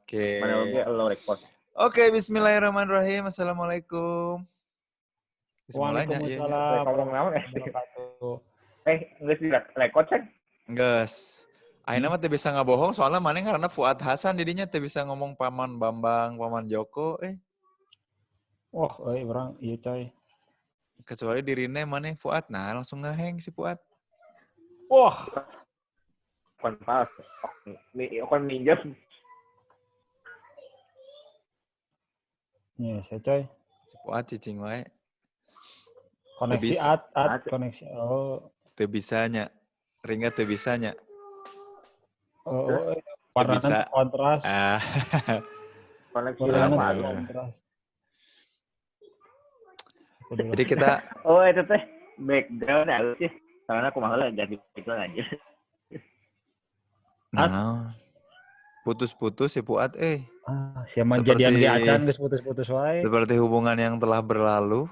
Oke. Mana oke lo record. Oke, bismillahirrahmanirrahim. Assalamualaikum. Waalaikumsalam warahmatullahi wabarakatuh. Enggak sih record kan? Geus. Ayeuna mah teu bisa ngabohong soalnya maneh karena Fuad Hasan didinya teu bisa ngomong Paman Bambang, Paman Joko Wah, orang iya coy. kecuali dirine maneh Fuad. Nah, langsung ngeheng si Fuad. Wah, Kon pas. Kon minjem. nih saya coy. Si Fuad cicing wae. Koneksi bisa. koneksi. Oh, Teu bisanya. Ringga teu bisanya. warnanya kontras. Koneksi Warnanya apa? kontras. Jadi kita Itu teh background halus sih. Karena aku mahal jadi itu aja. nah, putus-putus si Fuad Siapa jadian ge acan geus putus-putus wae. seperti hubungan yang telah berlalu.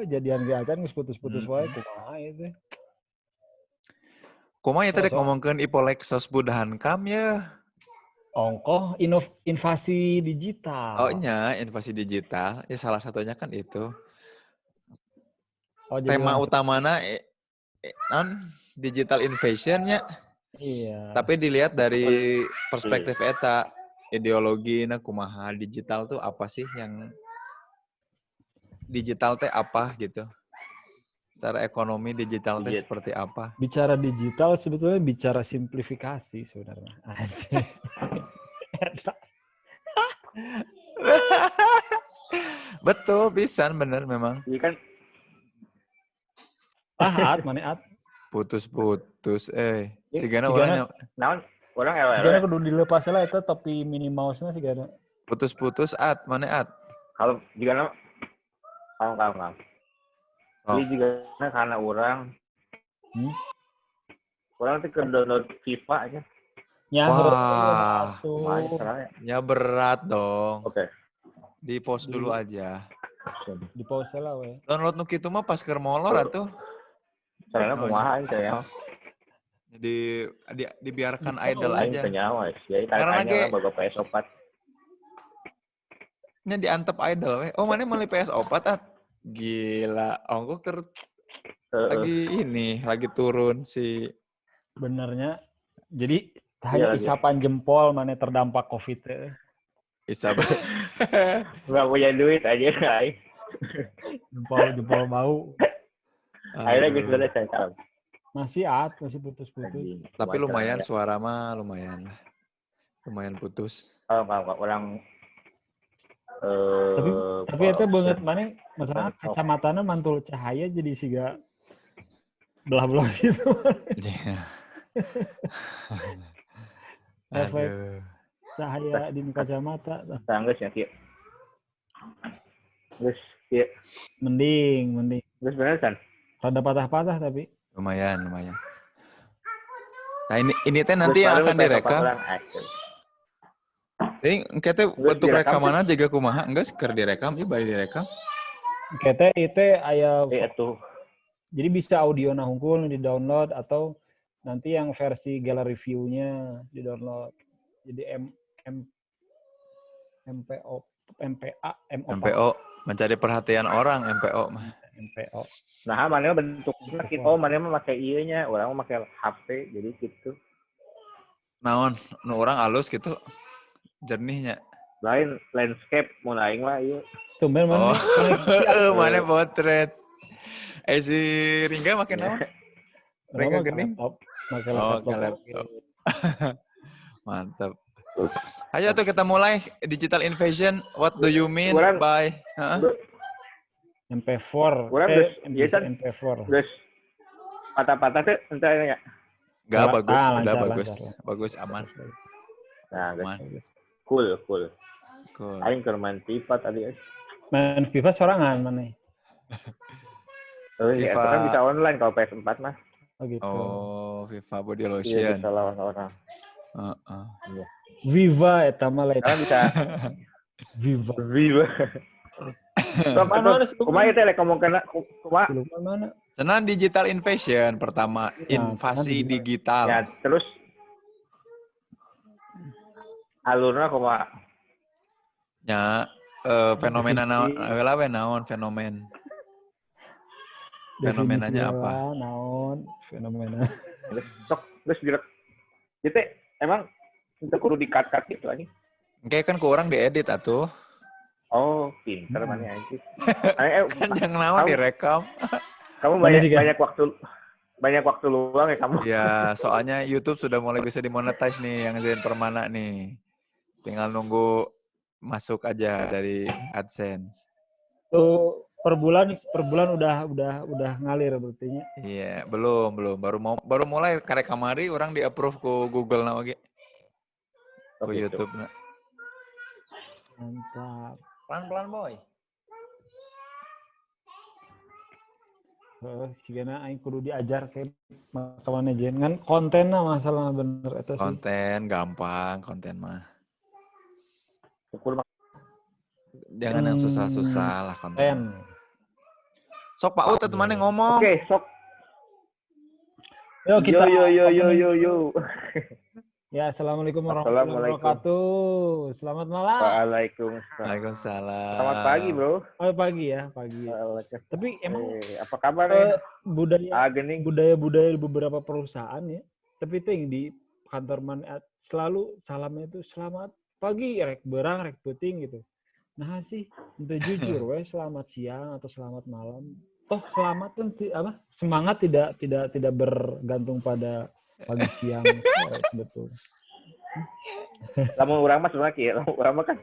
Jadian ge acan geus putus-putus wae kumaha itu. Kumaha ya tadi ngomongkeun Ipolek Sosbudahan kam ya. Ongkoh invasi digital. Oh nya, invasi digital. Ya salah satunya kan itu. Tema utamana digital invasion-nya. Iya. Tapi dilihat dari perspektif eta, ideologi kumaha digital tuh apa sih yang digital teh apa gitu. Secara ekonomi digital teh seperti apa? Bicara digital sebetulnya bicara simplifikasi sebenarnya. Betul, pisan bener memang. Iya kan? Mana Putus-putus, sigana orangnya. Naon? Orang LL. Sigana kudu dilepas lah itu topi Minnie Mouse-na sigana. Putus-putus mana Kalau jika kalau. Jadi juga karena orang tuh ke download FIFA aja. Wah, ya berat dong. Oke. Di pause dulu aja. Di pause lah we. Download nu kitu mah pas keur molor atuh. Soalnya kumaha itu ya. Jadi dibiarkan idle aja. Karena ge boga PS4. Nya diantep idle we. Oh, mana meuli PS4 Gila, ongko lagi turun sih. Benernya. Jadi hanya isapan jempol mana terdampak COVID Isapan. Enggak punya duit aja, guys. Jempol bau. Akhirnya gitu udah saya. Masih putus-putus. Tapi lumayan suara mah lumayan lah. Lumayan putus. Kalau orang tapi itu banget mana masalah kacamatanya mantul cahaya jadi siga belah-belah gitu. Aduh. Cahaya di kacamata. Tanggus ya, Ki. Terus, Ki. Mending. Terus bener kan? Rada patah-patah tapi. Lumayan. Nah ini teh nanti yang akan direkam. Jadi kita bentuk rekaman aja juga kumaha, enggak seker direkam, ya bari direkam. Kita itu aya jadi bisa audio hungkul di download atau nanti yang versi gallery view-nya di download. Jadi MPO mencari perhatian orang MPO mah. MPO. Nah, mana bentuknya kita mana mah pakai ieu-nya, orang mah pakai HP jadi gitu. Naon, nu orang halus gitu. Jernihnya. Lain landscape mau aing mah ieu. Tumben mana? Mana potret. Si Ringga makin naon? Ringga gening. Makai laptop. Mantap. Ayo tuh kita mulai digital invasion. What do you mean by MP4? MP4. Terus patah-patah tuh entahnya. Gak bagus, udah bagus. Bagus, aman. Nah, guys. Cool. Aing keur main FIFA tadi. Main FIFA sorangan mana? Iya, itu kan bisa online kalau PS4 mah. Oh gitu. Oh, FIFA Body Lotion. Iya, bisa lawan orang. Iya. Viva eta mah lain. Kan bisa. Viva. Kumaha teh lek ngomongkeun kumaha? Mana? Senang digital invasion pertama, invasi digital. Ya, terus Alurna kumaha? Ya, fenomena naon fenomen. Fenomenanya apa? Naon fenomena. Terus direk. Jadi emang itu kudu di-cut gitu lagi. Oke, kan ke orang diedit atuh. Oh, pinter mana anjing. Kan jangan naon direkam. Kamu banyak waktu luang ya kamu. Ya, soalnya YouTube sudah mulai bisa dimonetize nih yang Zen Permana nih. Tinggal nunggu masuk aja dari AdSense. Tuh per bulan udah ngalir berarti nya. Iya, belum. Baru mulai karek kamari orang di-approve ku Google na oge. Ku YouTube na. Mantap. Pelan-pelan, boy. Sigana aing kudu diajar ke makamaneh jen ngan kontenna masalah bener eta sih. Konten gampang, konten mah. Jangan yang susah-susah lah konten. Sok Pak Ut teman ngomong. Oke, sok. Yo kita yo. Ya, assalamualaikum warahmatullahi wabarakatuh. Selamat malam. Waalaikumsalam. Selamat pagi, bro. Oh, pagi ya, pagi. Tapi emang apa kabar ya? Budaya di beberapa perusahaan ya. Tapi itu yang di kantor selalu salamnya itu selamat pagi, rek berang, rek puting gitu. Nah sih, untuk jujur weh selamat siang atau selamat malam. Toh selamat kan semangat tidak bergantung pada pagi siang sebetulnya. Lamun urang mah sebenarnya urang mah kan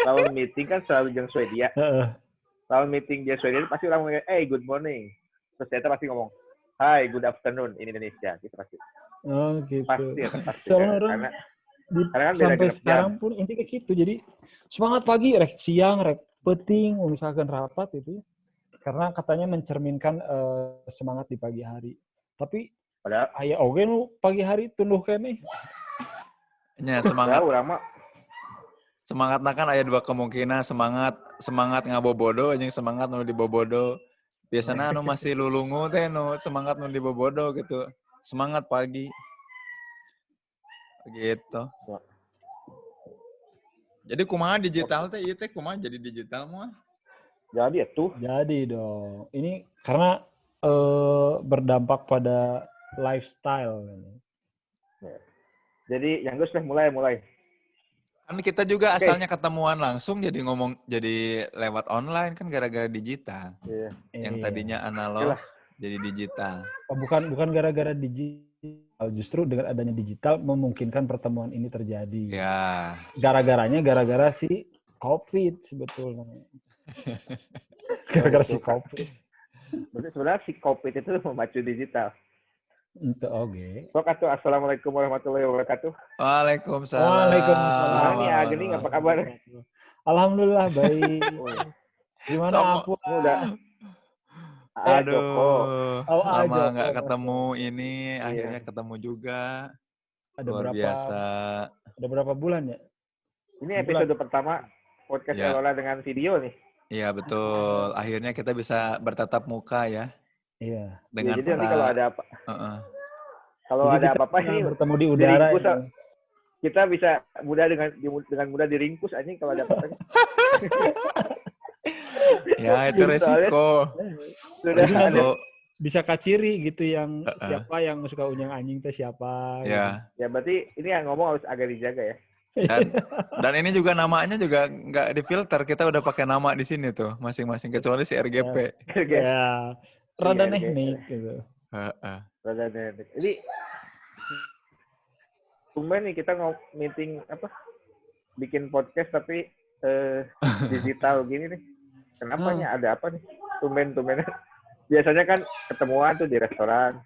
lamun meeting kan selalu jeung Swedia. Lamun meeting jeung Swedia pasti urang ngomong, "Hey, good morning." Terus dia pasti ngomong, "Hi, good afternoon" in Indonesia gitu pasti. Oh, gitu. Pasti. Soalnya kan sampai sekarang pun intinya gitu. Jadi semangat pagi, rek siang, rek peting, misalkan rapat itu ya. Karena katanya mencerminkan semangat di pagi hari. Tapi aya oge nu pagi hari tunduh keneh. Nya semangat. Semangatna kan aya dua kemungkinan, semangat ngabobodo jeung semangat nu dibobodo. Biasana anu masih lulungu teh nu semangat nu dibobodo gitu. Semangat pagi. Gitu. Jadi kumaha digital teh ieu teh kumaha jadi digital mah? Jadi atuh. Jadi dong. Ini karena berdampak pada lifestyle. Jadi yang gue sudah mulai. Kan kita juga asalnya ketemuan langsung jadi ngomong jadi lewat online kan gara-gara digital. Iya. Yang tadinya analog jadi digital. Oh, bukan gara-gara digital, justru dengan adanya digital memungkinkan pertemuan ini terjadi. Ya. Gara-gara si COVID sebetulnya. Gara-gara si COVID. Berarti sebenarnya si COVID itu memacu digital. Itu oke. Wabarakatuh. Assalamualaikum warahmatullahi wabarakatuh. Waalaikumsalam. Ini Ageni apa kabar? Alhamdulillah baik. Gimana aku? Aduh, lama nggak ketemu ini, akhirnya ketemu juga. Luar biasa. Ada berapa bulan ya? Ini episode pertama podcast Elora dengan video nih. Iya betul. Akhirnya kita bisa bertatap muka ya. Iya. Dengan jadi nanti kalau ada apa, kalau jadi ada apa-apa ini bertemu di udara. Kita bisa dengan mudah diringkus anjing kalau ada apa-apa. Ya itu resiko. Bisa kaciri gitu yang siapa yang suka unyang anjing teh siapa. Ya. Gitu. Ya berarti ini yang ngomong harus agak dijaga ya. Dan ini juga namanya juga nggak difilter, kita udah pakai nama di sini tuh masing-masing kecuali si RGP. Ya, rada teknik gitu. Rada teknik. Jadi tumben nih kita meeting bikin podcast tapi digital gini nih. Kenapanya ada apa nih? Tumben. Biasanya kan ketemuan tuh di restoran.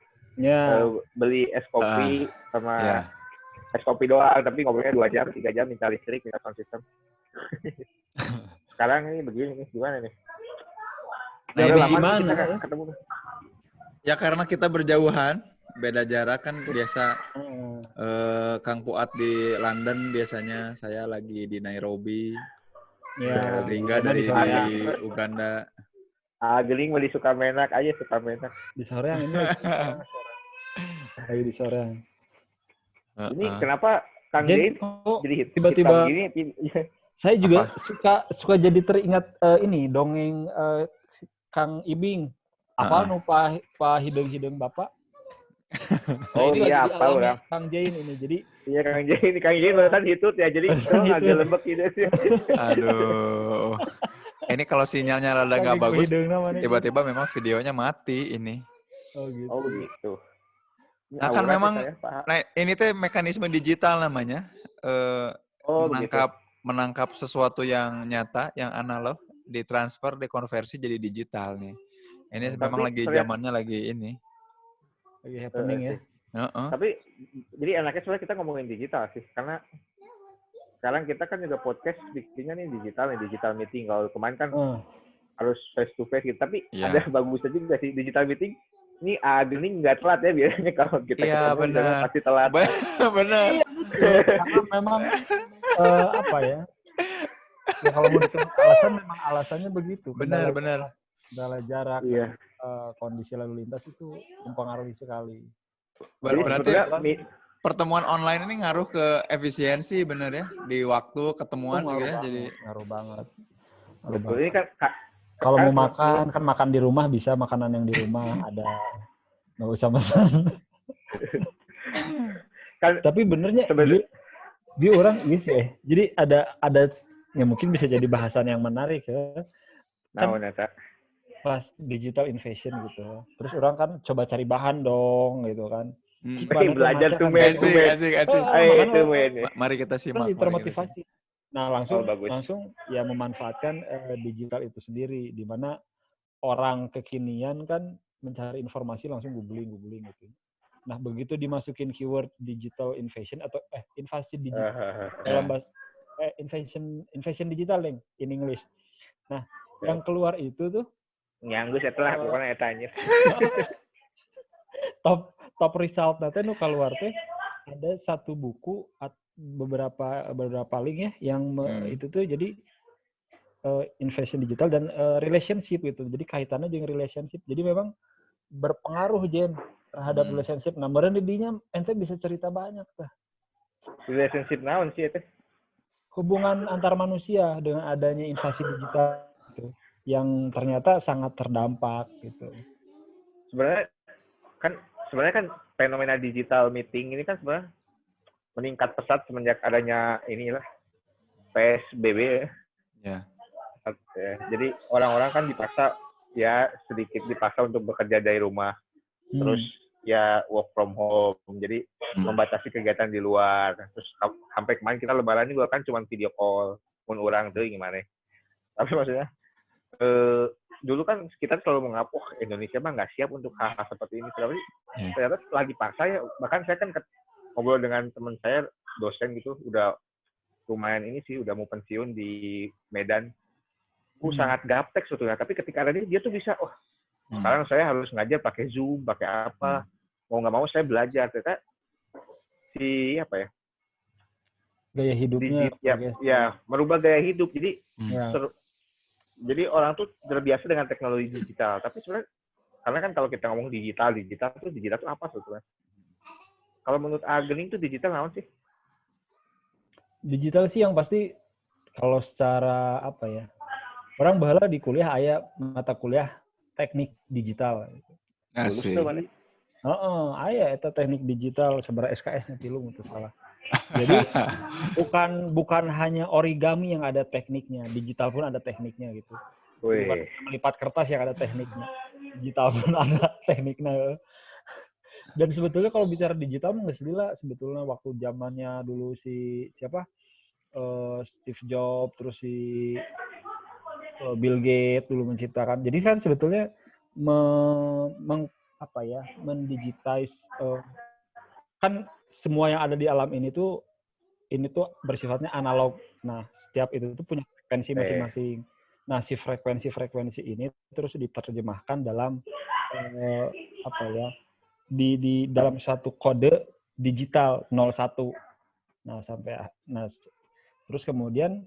Beli es kopi sama es kopi doang, tapi ngobrolnya 2 jam, 3 jam, minta listrik, minta sound system. Sekarang ini begini nih, gimana nih? Nah ini gimana? Ketemu. Ya karena kita berjauhan, beda jarak kan biasa. Kang Fuad di London biasanya, saya lagi di Nairobi. Ya, Ringga dari Uganda. Geling mau di Sukamenak aja, Sukamenak. Di Soreang ini. Lagi di Soreang. Ini kenapa Kang Jain jadi tiba-tiba gini. Saya juga suka jadi teringat ini dongeng Kang Ibing. Apa nu pa hideung-hideung Bapak? Oh iya, apa orang Kang Jain ini. Jadi iya Kang Jain barusan hitut ya. Jadi itu agak lembek gitu sih. Aduh. Ini kalau sinyalnya rada nggak bagus, tiba-tiba memang videonya mati ini. Oh gitu. Nah kan memang, nah ini teh mekanisme digital namanya, menangkap sesuatu yang nyata, yang analog, ditransfer, dikonversi jadi digital nih. Ini memang lagi zamannya lagi ini. Lagi happening ya. Tapi jadi enaknya sebenarnya kita ngomongin digital sih, karena sekarang kita kan juga podcast bikinnya nih digital meeting. Kalau kemarin kan harus face to face gitu, tapi ada bagusnya juga sih digital meeting. Ini gini nggak telat ya biasanya kalau kita ketemu misalnya pasti telat. Benar. Karena memang apa ya? Ya kalau mau disebut alasan memang alasannya begitu. Benar. Kendala jarak, kondisi lalu lintas itu mempengaruhi sekali. Berarti pertemuan online ini ngaruh ke efisiensi bener ya di waktu ketemuan juga ya, jadi ngaruh banget. Betul. Ini kan kalau mau makan kan makan di rumah bisa, makanan yang di rumah ada, nggak usah pesan. Tapi benernya dia orang gitu ya. Jadi ada ya mungkin bisa jadi bahasan yang menarik ya. Kan pas digital invasion gitu. Terus orang kan coba cari bahan dong gitu kan. Belajar tuh asik. Mari kita simak. Termotivasi. Nah langsung ya memanfaatkan digital itu sendiri, di mana orang kekinian kan mencari informasi langsung googling gitu. Nah begitu dimasukin keyword digital invasion atau invasi digital dalam bahasa invasion digital in English. Nah yang keluar itu tuh nyanggus setelah pokoknya tanya. top result nanti nu keluar teh ada satu buku beberapa link ya yang itu tuh jadi invasion digital dan relationship gitu. Jadi kaitannya dengan relationship. Jadi memang berpengaruh Jen terhadap relationship. Nah, meureun didinya ente bisa cerita banyak tah. Relationship naon sih itu? Hubungan antar manusia dengan adanya invasi digital gitu, yang ternyata sangat terdampak gitu. Sebenarnya kan fenomena digital meeting ini kan sebenarnya meningkat pesat semenjak adanya inilah PSBB ya. Jadi orang-orang kan sedikit dipaksa untuk bekerja dari rumah. Terus ya work from home. Jadi membatasi kegiatan di luar. Terus sampai kemarin kita lebaran juga kan cuma video call. Pun orang tuh gimana. Tapi maksudnya dulu kan kita selalu mengaku Indonesia mah nggak siap untuk hal-hal seperti ini. Tapi ternyata setelah dipaksa ya. Bahkan saya kan ngobrol dengan teman saya, dosen gitu, udah lumayan ini sih, udah mau pensiun di Medan. Sangat gaptek sebetulnya. Tapi ketika ada dia tuh bisa, sekarang saya harus ngajar pakai Zoom, pakai apa. Mau nggak mau saya belajar. Ternyata gaya hidupnya. Merubah gaya hidup. Jadi jadi orang tuh terbiasa dengan teknologi digital. Tapi sebenarnya, karena kan kalau kita ngomong digital tuh apa sebetulnya? Kalau menurut Agening tuh digital apa sih? Digital sih yang pasti kalau secara apa ya? Orang baheula di kuliah aya mata kuliah teknik digital. Asik. Aya eta teknik digital seberapa SKS-nya tilu itu salah. Jadi bukan hanya origami yang ada tekniknya, digital pun ada tekniknya gitu. Bukan melipat kertas yang ada tekniknya, digital pun ada tekniknya. Dan sebetulnya kalau bicara digital nggak selila sebetulnya waktu zamannya dulu siapa Steve Jobs, terus si Bill Gates dulu menciptakan. Jadi kan sebetulnya mendigitize kan semua yang ada di alam ini tuh bersifatnya analog. Nah, setiap itu tuh punya frekuensi masing-masing. Nah, si frekuensi ini terus diterjemahkan dalam di dalam satu kode digital 01. Terus kemudian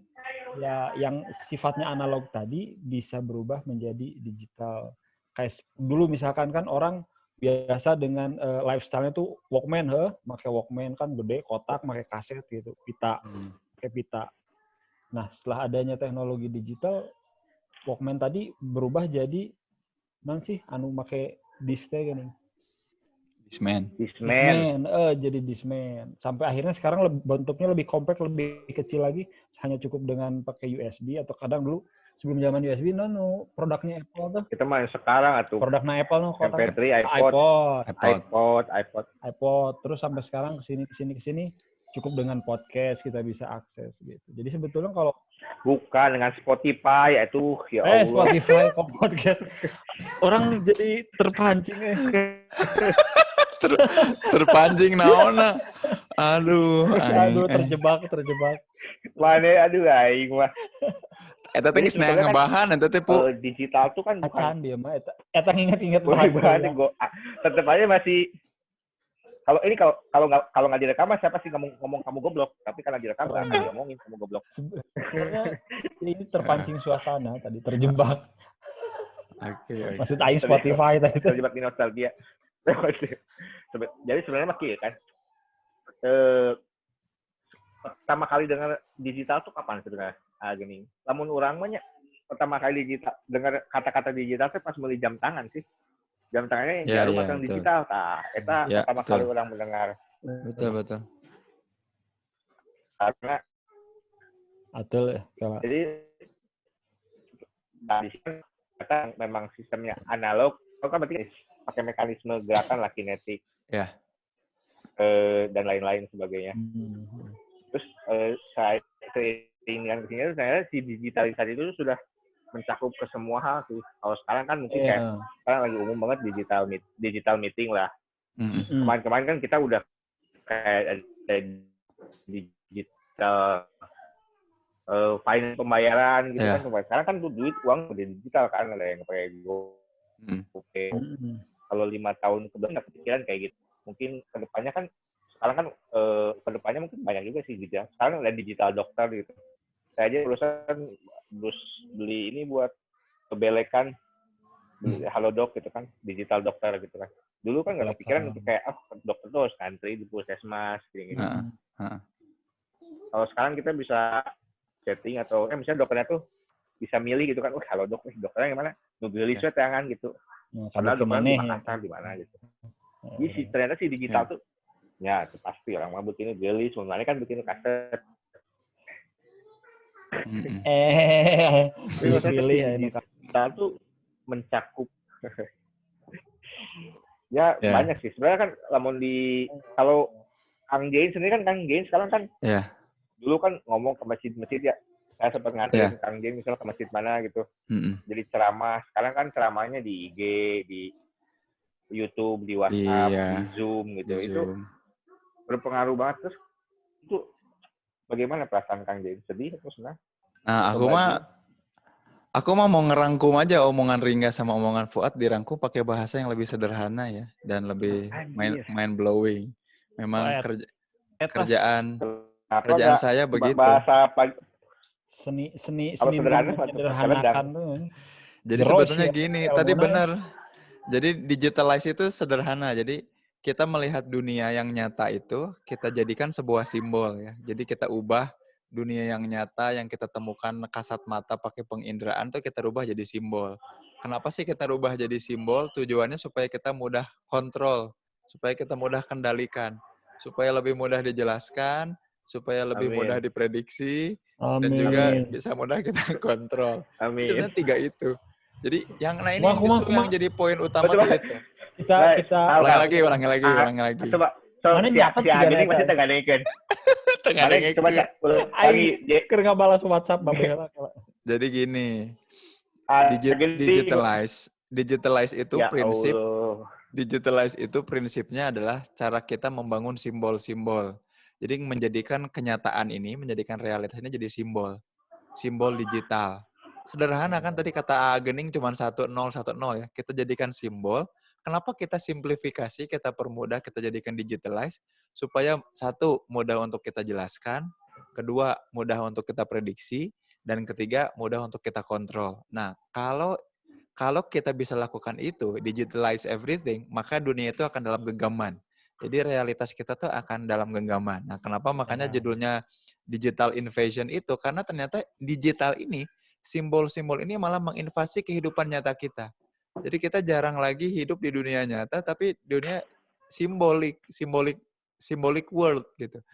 ya yang sifatnya analog tadi bisa berubah menjadi digital. Kayak dulu misalkan kan orang biasa dengan lifestyle-nya tuh Walkman, pakai Walkman kan gede, kotak, pakai kaset gitu, pakai pita. Nah, setelah adanya teknologi digital, Walkman tadi berubah jadi pakai disk teh gini. Discman. Jadi Discman. Sampai akhirnya sekarang bentuknya lebih compact, lebih kecil lagi, hanya cukup dengan pakai USB atau kadang dulu sebelum zaman USB produknya Apple tuh. Kita main sekarang atuh. Produknya Apple MP3, iPod. Terus sampai sekarang kesini cukup dengan podcast kita bisa akses gitu. Jadi sebetulnya kalau bukan dengan Spotify itu ya Allah. Spotify kok podcast. Orang jadi terpancing terpancing naona. Aduh, terjebak. Mana aing mah. Eta teh geus neangan ngebahan eta teh pu. Digital tuh kan bukan dia mah eta nginget-nginget bahan gua. Tetep aja masih kalau nggak direkam siapa sih ngomong kamu goblok, tapi karena direkam nggak akan ngomongin kamu goblok. Sebenarnya ini terpancing suasana tadi, terjebak. Oke. Maksud aing Spotify tadi terjebak di nostalgia. Jadi sebenarnya mah kan pertama kali dengar digital tuh kapan sebenarnya? Gini. Lamun urang mah pertama kali digital dengar kata-kata digital tuh pas meuli jam tangan sih. Jam tangannya yang jarum pasang digital, eta pertama kali orang mendengar. Betul. Karena jadi dari sini kita memang sistemnya analog, kan berarti pakai mekanisme gerakan lah kinetik, dan lain-lain sebagainya. Terus saya keinginan kesini saya si digitalisasi itu sudah mencakup ke semua hal sih. Kalau sekarang kan mungkin kayak sekarang lagi umum banget digital meeting lah. Kemarin kan kita udah kayak digital finance pembayaran gitu kan. Sekarang kan tuh duit uang udah digital kan, ada yang pakai GoPay. Kalau 5 tahun ke belakang kepikiran kayak gitu. Mungkin kedepannya kan sekarang kan kedepannya mungkin banyak juga sih digital. Sekarang ada digital dokter gitu. Saya aja terus beli ini buat kebelekan, beli Halodoc gitu kan, digital dokter gitu kan. Dulu kan nggak kepikiran untuk kayak dokter tuh harus ngantri di puskesmas gitu. Kalau sekarang kita bisa setting atau misalnya dokternya tuh bisa milih gitu kan, Halodoc nih dokternya yang mana, nugelis tangan gitu. Padahal dokternya di Makassar di mana gitu. Jadi ternyata si digital tuh, ya pasti orang mah bikin gelis, sebenarnya kan bikin kaset. Pilih ya ini kita tuh mencakup banyak sih sebenarnya kan. Lamun kalau Kang Jain sendiri kan, Kang Jain sekarang kan dulu kan ngomong ke masjid-masjid ya, saya sempat ngatain Kang Jain misalnya ke masjid mana gitu, jadi ceramah. Sekarang kan ceramahnya di IG, di YouTube, di WhatsApp, di Zoom gitu. Itu berpengaruh banget. Terus itu bagaimana perasaan Kang Jain? Sedih atau senang? Nah, aku mah mau ngerangkum aja omongan Ringga sama omongan Fuad, dirangkum pakai bahasa yang lebih sederhana ya, dan lebih mind blowing. Memang kerjaan saya begitu. Bahasa seni sederhana tuh. Jadi sebetulnya gini, tadi benar. Jadi digitalize itu sederhana. Jadi kita melihat dunia yang nyata itu kita jadikan sebuah simbol ya. Jadi kita ubah dunia yang nyata yang kita temukan kasat mata pakai penginderaan tuh kita rubah jadi simbol. Kenapa sih kita rubah jadi simbol? Tujuannya supaya kita mudah kontrol, supaya kita mudah kendalikan, supaya lebih mudah dijelaskan, supaya lebih mudah diprediksi, dan juga bisa mudah kita kontrol. Sebenarnya 3 itu. Jadi yang ini justru yang jadi poin utama itu. Kita ulangi lagi. Coba mana nyatet sih gini masih tengadekeun. Coba lagi keur ngabalas WhatsApp babeh. Jadi gini. Digitalize itu prinsip. Digitalize itu prinsipnya adalah cara kita membangun simbol-simbol. Jadi menjadikan kenyataan ini, menjadikan realitas ini jadi simbol. Simbol digital. Sederhana kan tadi kata Gening cuma 1010 ya. Kita jadikan simbol. Kenapa kita simplifikasi, kita permudah, kita jadikan digitalize supaya 1 mudah untuk kita jelaskan, 2 mudah untuk kita prediksi, dan 3 mudah untuk kita kontrol. Nah, kalau kita bisa lakukan itu, digitalize everything, maka dunia itu akan dalam genggaman. Jadi realitas kita tuh akan dalam genggaman. Nah, kenapa makanya judulnya Digital Invasion itu? Karena ternyata digital ini, simbol-simbol ini malah menginvasi kehidupan nyata kita. Jadi kita jarang lagi hidup di dunia nyata, tapi dunia symbolic world gitu.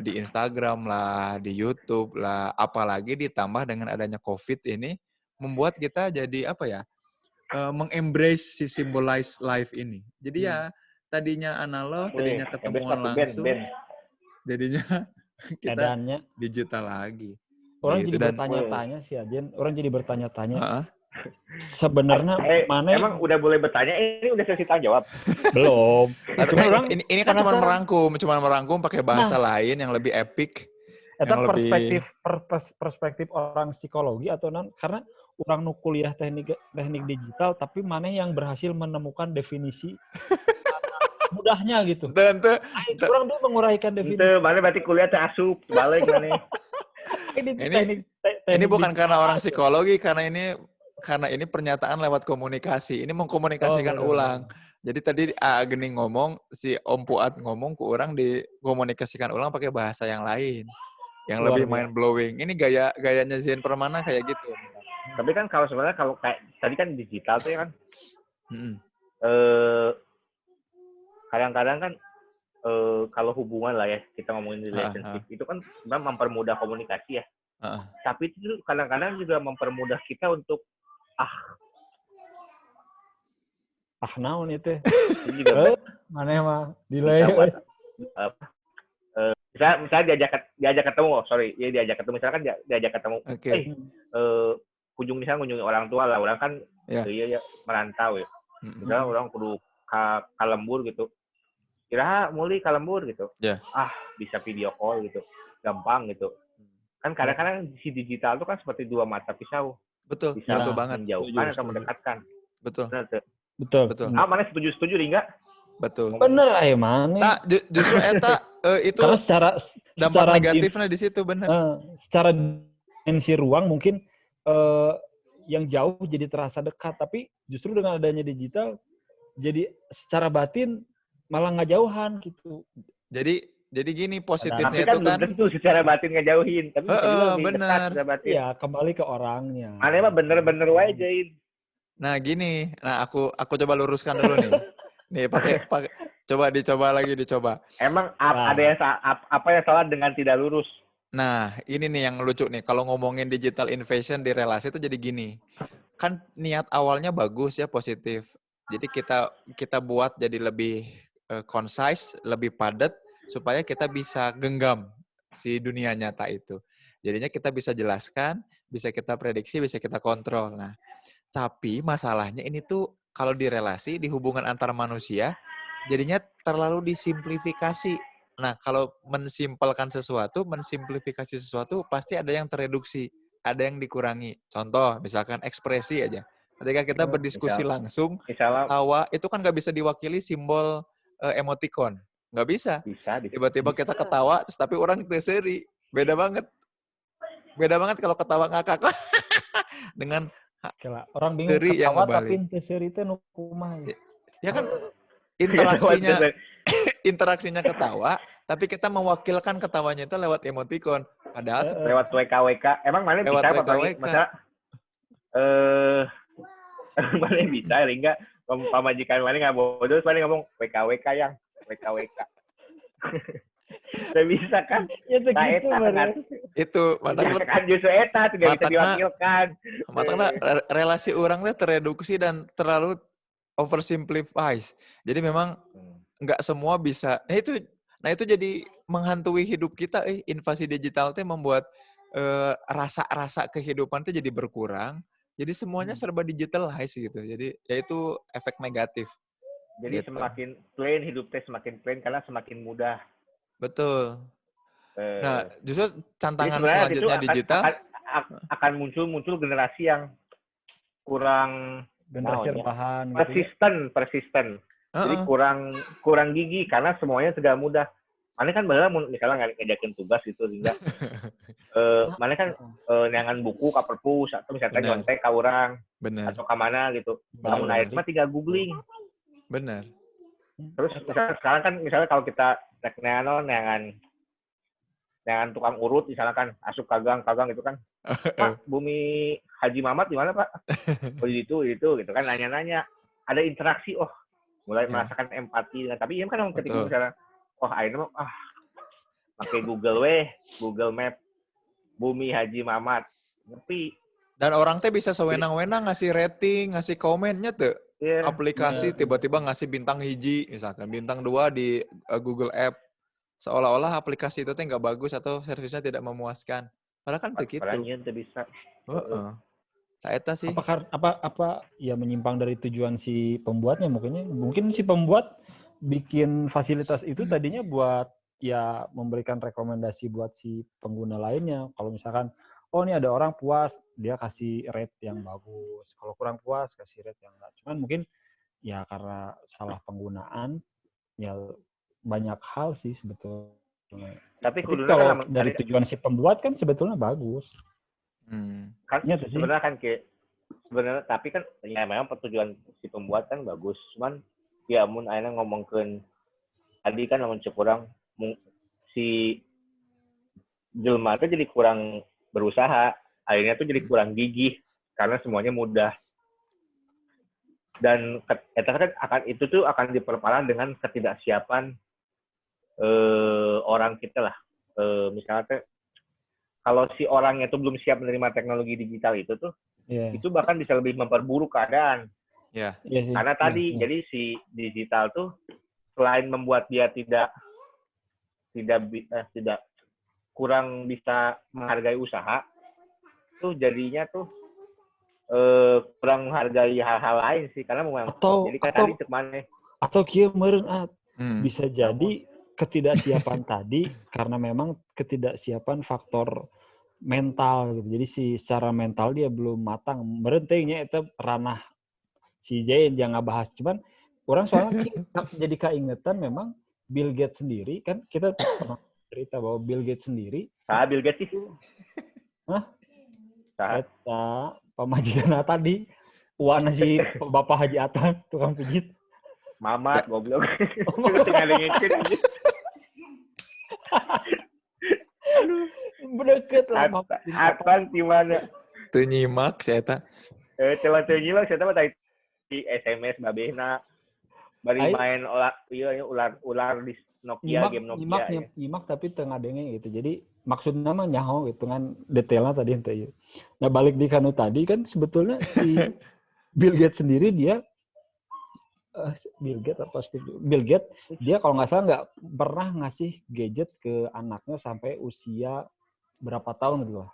Di Instagram lah, di YouTube lah, apalagi ditambah dengan adanya COVID ini, membuat kita jadi apa ya, mengembrace si symbolize life ini. Jadi ya tadinya analog, tadinya ketemuan langsung, jadinya kita Edannya. digital lagi. Orang gitu. jadi bertanya-tanya sih Ajen, orang jadi bertanya-tanya. Sebenarnya mana emang udah boleh bertanya, ini udah sesi tanya jawab. Belum. Tapi ini kan cuma merangkum pakai bahasa lain yang lebih epic. Itu perspektif orang psikologi atau karena orang nu kuliah teknik digital tapi mana yang berhasil menemukan definisi mudahnya gitu. Orang tuh menguraikan definisi. Mana berarti kuliah teh asup balik mana. Ini bukan karena orang psikologi, karena ini pernyataan lewat komunikasi. Ini mengkomunikasikan ulang. Jadi tadi Geni ngomong, si Om Puat ngomong ke orang dikomunikasikan ulang pakai bahasa yang lain. Yang lebih mind blowing. Ini gayanya Zen Permana kayak gitu. Tapi kan kalau sebenarnya kalau kayak tadi kan digital tuh ya kan. Kadang-kadang kan kalau hubungan lah ya, kita ngomongin relationship, itu kan sebenarnya mempermudah komunikasi ya. Tapi itu kadang-kadang juga mempermudah kita untuk naon itu. Mana mah delay. Misalnya diajak ketemu, diajak ketemu, misalkan diajak ketemu. Kunjungi orang tua lah, orang kan merantau ya. Misalnya orang kudu ka lembur gitu. Kira mulai ka lembur gitu. Bisa video call gitu. Gampang gitu. Kan kadang-kadang si digital itu kan seperti dua mata pisau. Betul, bisa betul banget. Menjauhkan atau mendekatkan. Betul. Betul. Mana setuju Ringga? Betul. Bener mana? Justru eta itu karena dampak negatifnya di situ bener. Secara dimensi ruang mungkin yang jauh jadi terasa dekat, tapi justru dengan adanya digital jadi secara batin malah ngejauhan gitu. Jadi gini positifnya itu kan belum tentu secara batin ngejauhin, tapi lebih dekat secara batin. Iya, kembali ke orangnya. Mana mah bener-bener wae Jain. Nah gini, aku coba luruskan dulu nih. Nih pakai dicoba lagi. Emang ada yang apa yang salah dengan tidak lurus? Nah, ini nih yang lucu nih. Kalau ngomongin digital invasion di relasi itu jadi gini. Kan niat awalnya bagus ya, positif. Jadi kita buat jadi lebih concise, lebih padat supaya kita bisa genggam si dunia nyata itu. Jadinya kita bisa jelaskan, bisa kita prediksi, bisa kita kontrol. Nah, tapi masalahnya ini tuh kalau di relasi, di hubungan antar manusia, jadinya terlalu disimplifikasi. Nah, kalau mensimplifikasi sesuatu, pasti ada yang tereduksi, ada yang dikurangi. Contoh, misalkan ekspresi aja. Ketika kita berdiskusi langsung, ketawa, itu kan nggak bisa diwakili simbol emoticon. Nggak bisa. Tiba-tiba kita ketawa, tapi orang terseri. Beda banget kalau ketawa ngakak. Dengan orang bingung ketawa tapi terseri itu nukumah. Ya kan interaksinya ketawa, tapi kita mewakilkan ketawanya itu lewat emoticon. Padahal lewat WKWK. Emang mana bisa masa mana bisa Ringga pamajikan mana nggak bodoh, mana ngomong WKWK yang WKWK. Tidak bisa kan? Itu kan justru eta tidak bisa diwakilkan. Makanya relasi orang tuh tereduksi dan terlalu oversimplified. Jadi memang nggak semua bisa. Nah itu jadi menghantui hidup kita. Invasi digital itu membuat rasa kehidupan itu jadi berkurang. Jadi semuanya serba digitalize gitu. Jadi ya itu efek negatif. Jadi gitu. Semakin plain hidupnya semakin plain karena semakin mudah. Betul. Nah justru tantangan selanjutnya digital akan muncul generasi yang kurang generasi rebahan, persisten. Jadi kurang gigi karena semuanya segala mudah. mana kan bener misalnya ngajakin tugas gitu hingga mana kan neangan buku ka perpus atau misalkan nyontek ka urang atau ka mana gitu. Namun akhirnya mah tinggal googling. Benar. Terus sekarang kan misalnya kalau kita neangan tukang urut misalnya kan asup kagang gitu kan. Pak, bumi Haji Mamat di mana, Pak? Oh, itu gitu kan nanya-nanya. Ada interaksi, mulai merasakan empati. Nah, tapi ini kan ketika misalnya akhirnya pakai Google Map bumi Haji Mamat. Ngerti. Dan orang teh bisa sewenang-wenang ngasih rating, ngasih komennya tuh. Yeah, aplikasi tiba-tiba ngasih bintang hiji, misalkan bintang 2 di Google App. Seolah-olah aplikasi itu teh nggak bagus atau servisnya tidak memuaskan. Padahal kan begitu. Padahal itu bisa. Saeta sih. Apa ya menyimpang dari tujuan si pembuatnya mungkin si pembuat bikin fasilitas itu tadinya buat ya memberikan rekomendasi buat si pengguna lainnya. Kalau misalkan ini ada orang puas, dia kasih rate yang bagus. Kalau kurang puas kasih rate yang enggak. Cuman mungkin ya karena salah penggunaan ya banyak hal sih sebetulnya. Tapi kalau dari tujuan si pembuat kan sebetulnya bagus. Kan sebenarnya tapi kan ya memang tujuan si pembuat kan bagus. Cuman ya mun ayeuna ngomongkeun tadi kan lamun kurang si jelema itu jadi kurang berusaha, akhirnya tuh jadi kurang gigih karena semuanya mudah. Dan itu akan diperparah dengan ketidaksiapan orang kita lah. Misalnya kalau si orangnya itu belum siap menerima teknologi digital itu tuh, itu bahkan bisa lebih memperburuk keadaan. Karena tadi jadi si digital tuh selain membuat dia tidak kurang bisa menghargai usaha, tuh jadinya tuh kurang menghargai hal-hal lain sih karena memang jadi kan tadi cek mana atau kieu meureun bisa jadi ketidaksiapan tadi karena memang ketidaksiapan faktor mental gitu. Jadi secara mental dia belum matang. Meureun teh nya eta ranah si Jain yang ngabahas. Cuman orang soalnya jadi kaingetan memang Bill Gates sendiri kan kita pernah cerita bahwa Bill Gates sendiri. Bill Gates itu. Eta pamajikan tadi uana si Bapak Haji Atan tukang pijit. Mamat goblok. Ngadengin aja. Aduh, berdeket lah. Atan di mana? Teu nyimak saya eta. Telah teu nyimak saya mah di SMS babehna. Bari main ular di Nokia, game Nokia. Nyimak tapi tengah denge gitu. Jadi maksudnya mah nyaho gitu kan detailnya tadi ente ya. Nah balik di kanu tadi kan sebetulnya si Bill Gates sendiri dia Bill Gates dia kalau nggak salah nggak pernah ngasih gadget ke anaknya sampai usia berapa tahun gitu lah.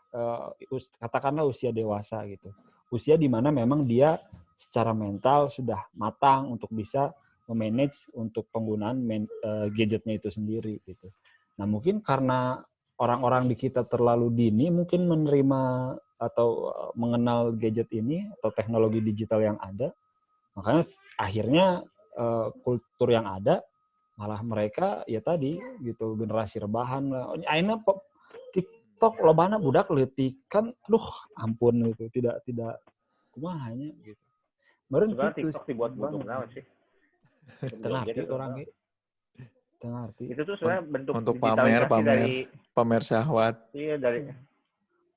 Katakanlah usia dewasa gitu. Usia di mana memang dia secara mental sudah matang untuk bisa memanage untuk penggunaan gadgetnya itu sendiri gitu. Nah mungkin karena orang-orang di kita terlalu dini mungkin menerima atau mengenal gadget ini atau teknologi digital yang ada, makanya akhirnya kultur yang ada malah mereka ya tadi gitu generasi rebahan lah. Akhirnya TikTok lobana budak leutik kan, aduh ampun gitu tidak kumahanya gitu. Meureun kitu TikTok dibuat butuh naon sih? Tengah arti orang tengah arti. Itu tuh sebenarnya bentuk untuk pamer syahwat. Iya dari.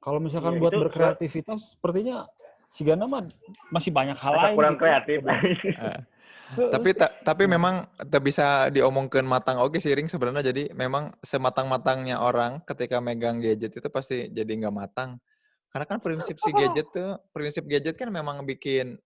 Kalau misalkan buat berkreativitas, sepertinya si Gana mah masih banyak hal lain. Kurang kreatif. Tapi memang bisa diomongkan matang oke seiring sebenarnya. Jadi memang sematang-matangnya orang ketika megang gadget itu pasti jadi nggak matang. Karena kan prinsip gadget kan memang bikin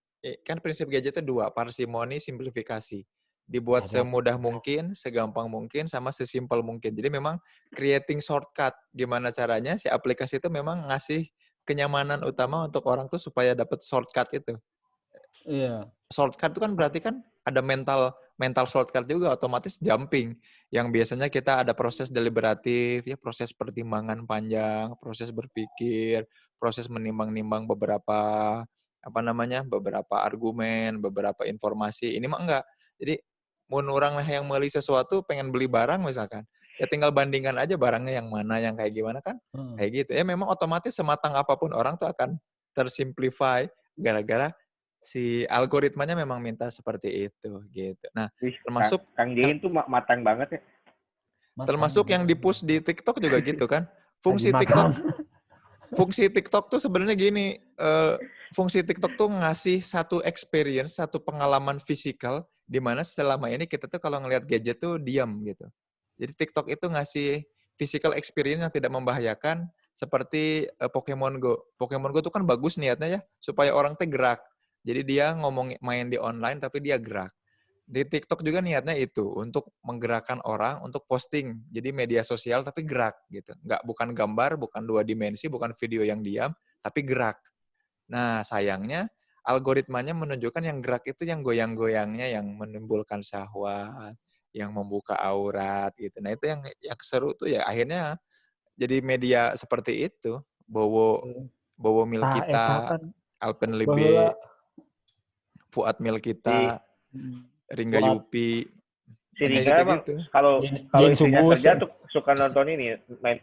kan prinsip gadgetnya 2, parsimoni, simplifikasi. Dibuat semudah mungkin, segampang mungkin, sama sesimpel mungkin. Jadi memang creating shortcut. Gimana caranya si aplikasi itu memang ngasih kenyamanan utama untuk orang tuh supaya dapat shortcut itu. Iya. Shortcut itu kan berarti kan ada mental shortcut juga, otomatis jumping. Yang biasanya kita ada proses deliberatif, ya proses pertimbangan panjang, proses berpikir, proses menimbang-nimbang beberapa argumen, beberapa informasi. Ini mah enggak. Jadi mun urang yang meuli sesuatu pengen beli barang misalkan. ya tinggal bandingkan aja barangnya yang mana, yang kayak gimana kan, kayak gitu. Ya memang otomatis sematang apapun orang tuh akan tersimplify gara-gara si algoritmanya memang minta seperti itu gitu. Nah, termasuk Kang Jain tuh matang banget ya. Termasuk yang di-push di TikTok juga gitu kan. Fungsi TikTok tuh sebenarnya gini, fungsi TikTok tuh ngasih satu experience, satu pengalaman fisikal di mana selama ini kita tuh kalau ngelihat gadget tuh diam gitu. Jadi TikTok itu ngasih physical experience yang tidak membahayakan seperti Pokemon Go. Pokemon Go tuh kan bagus niatnya ya supaya orang teh gerak. Jadi dia main di online tapi dia gerak. Di TikTok juga niatnya itu untuk menggerakkan orang untuk posting. Jadi media sosial tapi gerak gitu. Bukan gambar, bukan 2 dimensi, bukan video yang diam, tapi gerak. Nah, sayangnya algoritmanya menunjukkan yang gerak itu yang goyang-goyangnya yang menimbulkan syahwat, yang membuka aurat gitu. Nah, itu yang seru tuh ya akhirnya jadi media seperti itu. Bowo Milkita, Alpenlibe, Fuad Milkita, Ringga Yupi. Si Ringga emang gitu. kalau istrinya kerja tuh suka nonton ini main,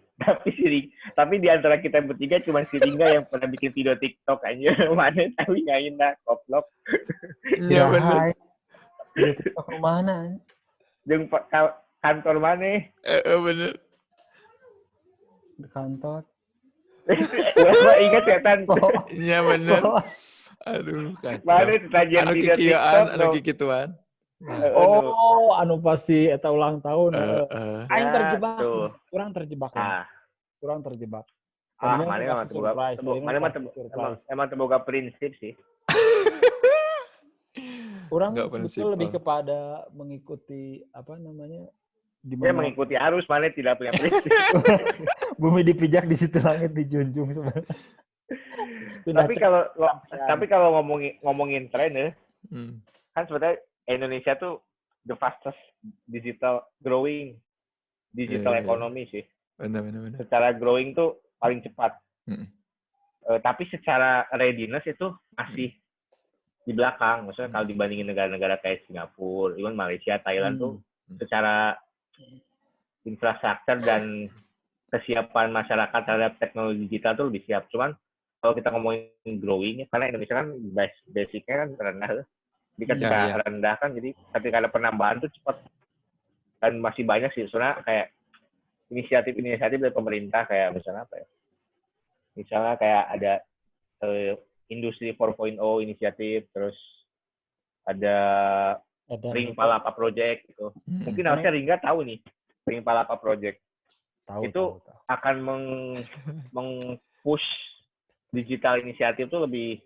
tapi di antara kita bertiga cuma si Ringga yang pernah bikin video TikTok aja. Mana tapi nggak enak, koplok. Iya benar. Video TikTok mana? Jeung kantor mana? Bener. Di kantor. Gua ingat ya Tan. Iya bener. Aduh, kacau. Anu kikieuan, anu kikituan. Anu pasti eta ulang tahun. Aing terjebak. Kurang terjebak. Kurang terjebak. Mana emang terboga prinsip sih. Kurang sebetulnya lebih kepada mengikuti apa namanya? Dia mengikuti arus, mana tidak punya prinsip. Bumi dipijak di situ langit dijunjung sebenarnya. Tapi kalau ngomongin tren ya, kan sebenarnya Indonesia tuh the fastest growing digital economy sih. Benar. Secara growing tuh paling cepat. Tapi secara readiness itu masih di belakang. Maksudnya kalau dibandingin negara-negara kayak Singapura, even Malaysia, Thailand tuh secara infrastruktur dan kesiapan masyarakat terhadap teknologi digital tuh lebih siap. Cuman kalau kita ngomongin growing, karena Indonesia kan basicnya kan rendah. Jadi ketika rendah kan, jadi ketika ada penambahan tuh cepat. Dan masih banyak sih, soalnya kayak inisiatif dari pemerintah, kayak misalnya apa ya? Misalnya kayak ada Industri 4.0 inisiatif, terus ada Ring Palapa Project gitu. Mungkin harusnya Ringga tahu nih, Ring Palapa Project. Tahu. Akan meng-push digital inisiatif tuh lebih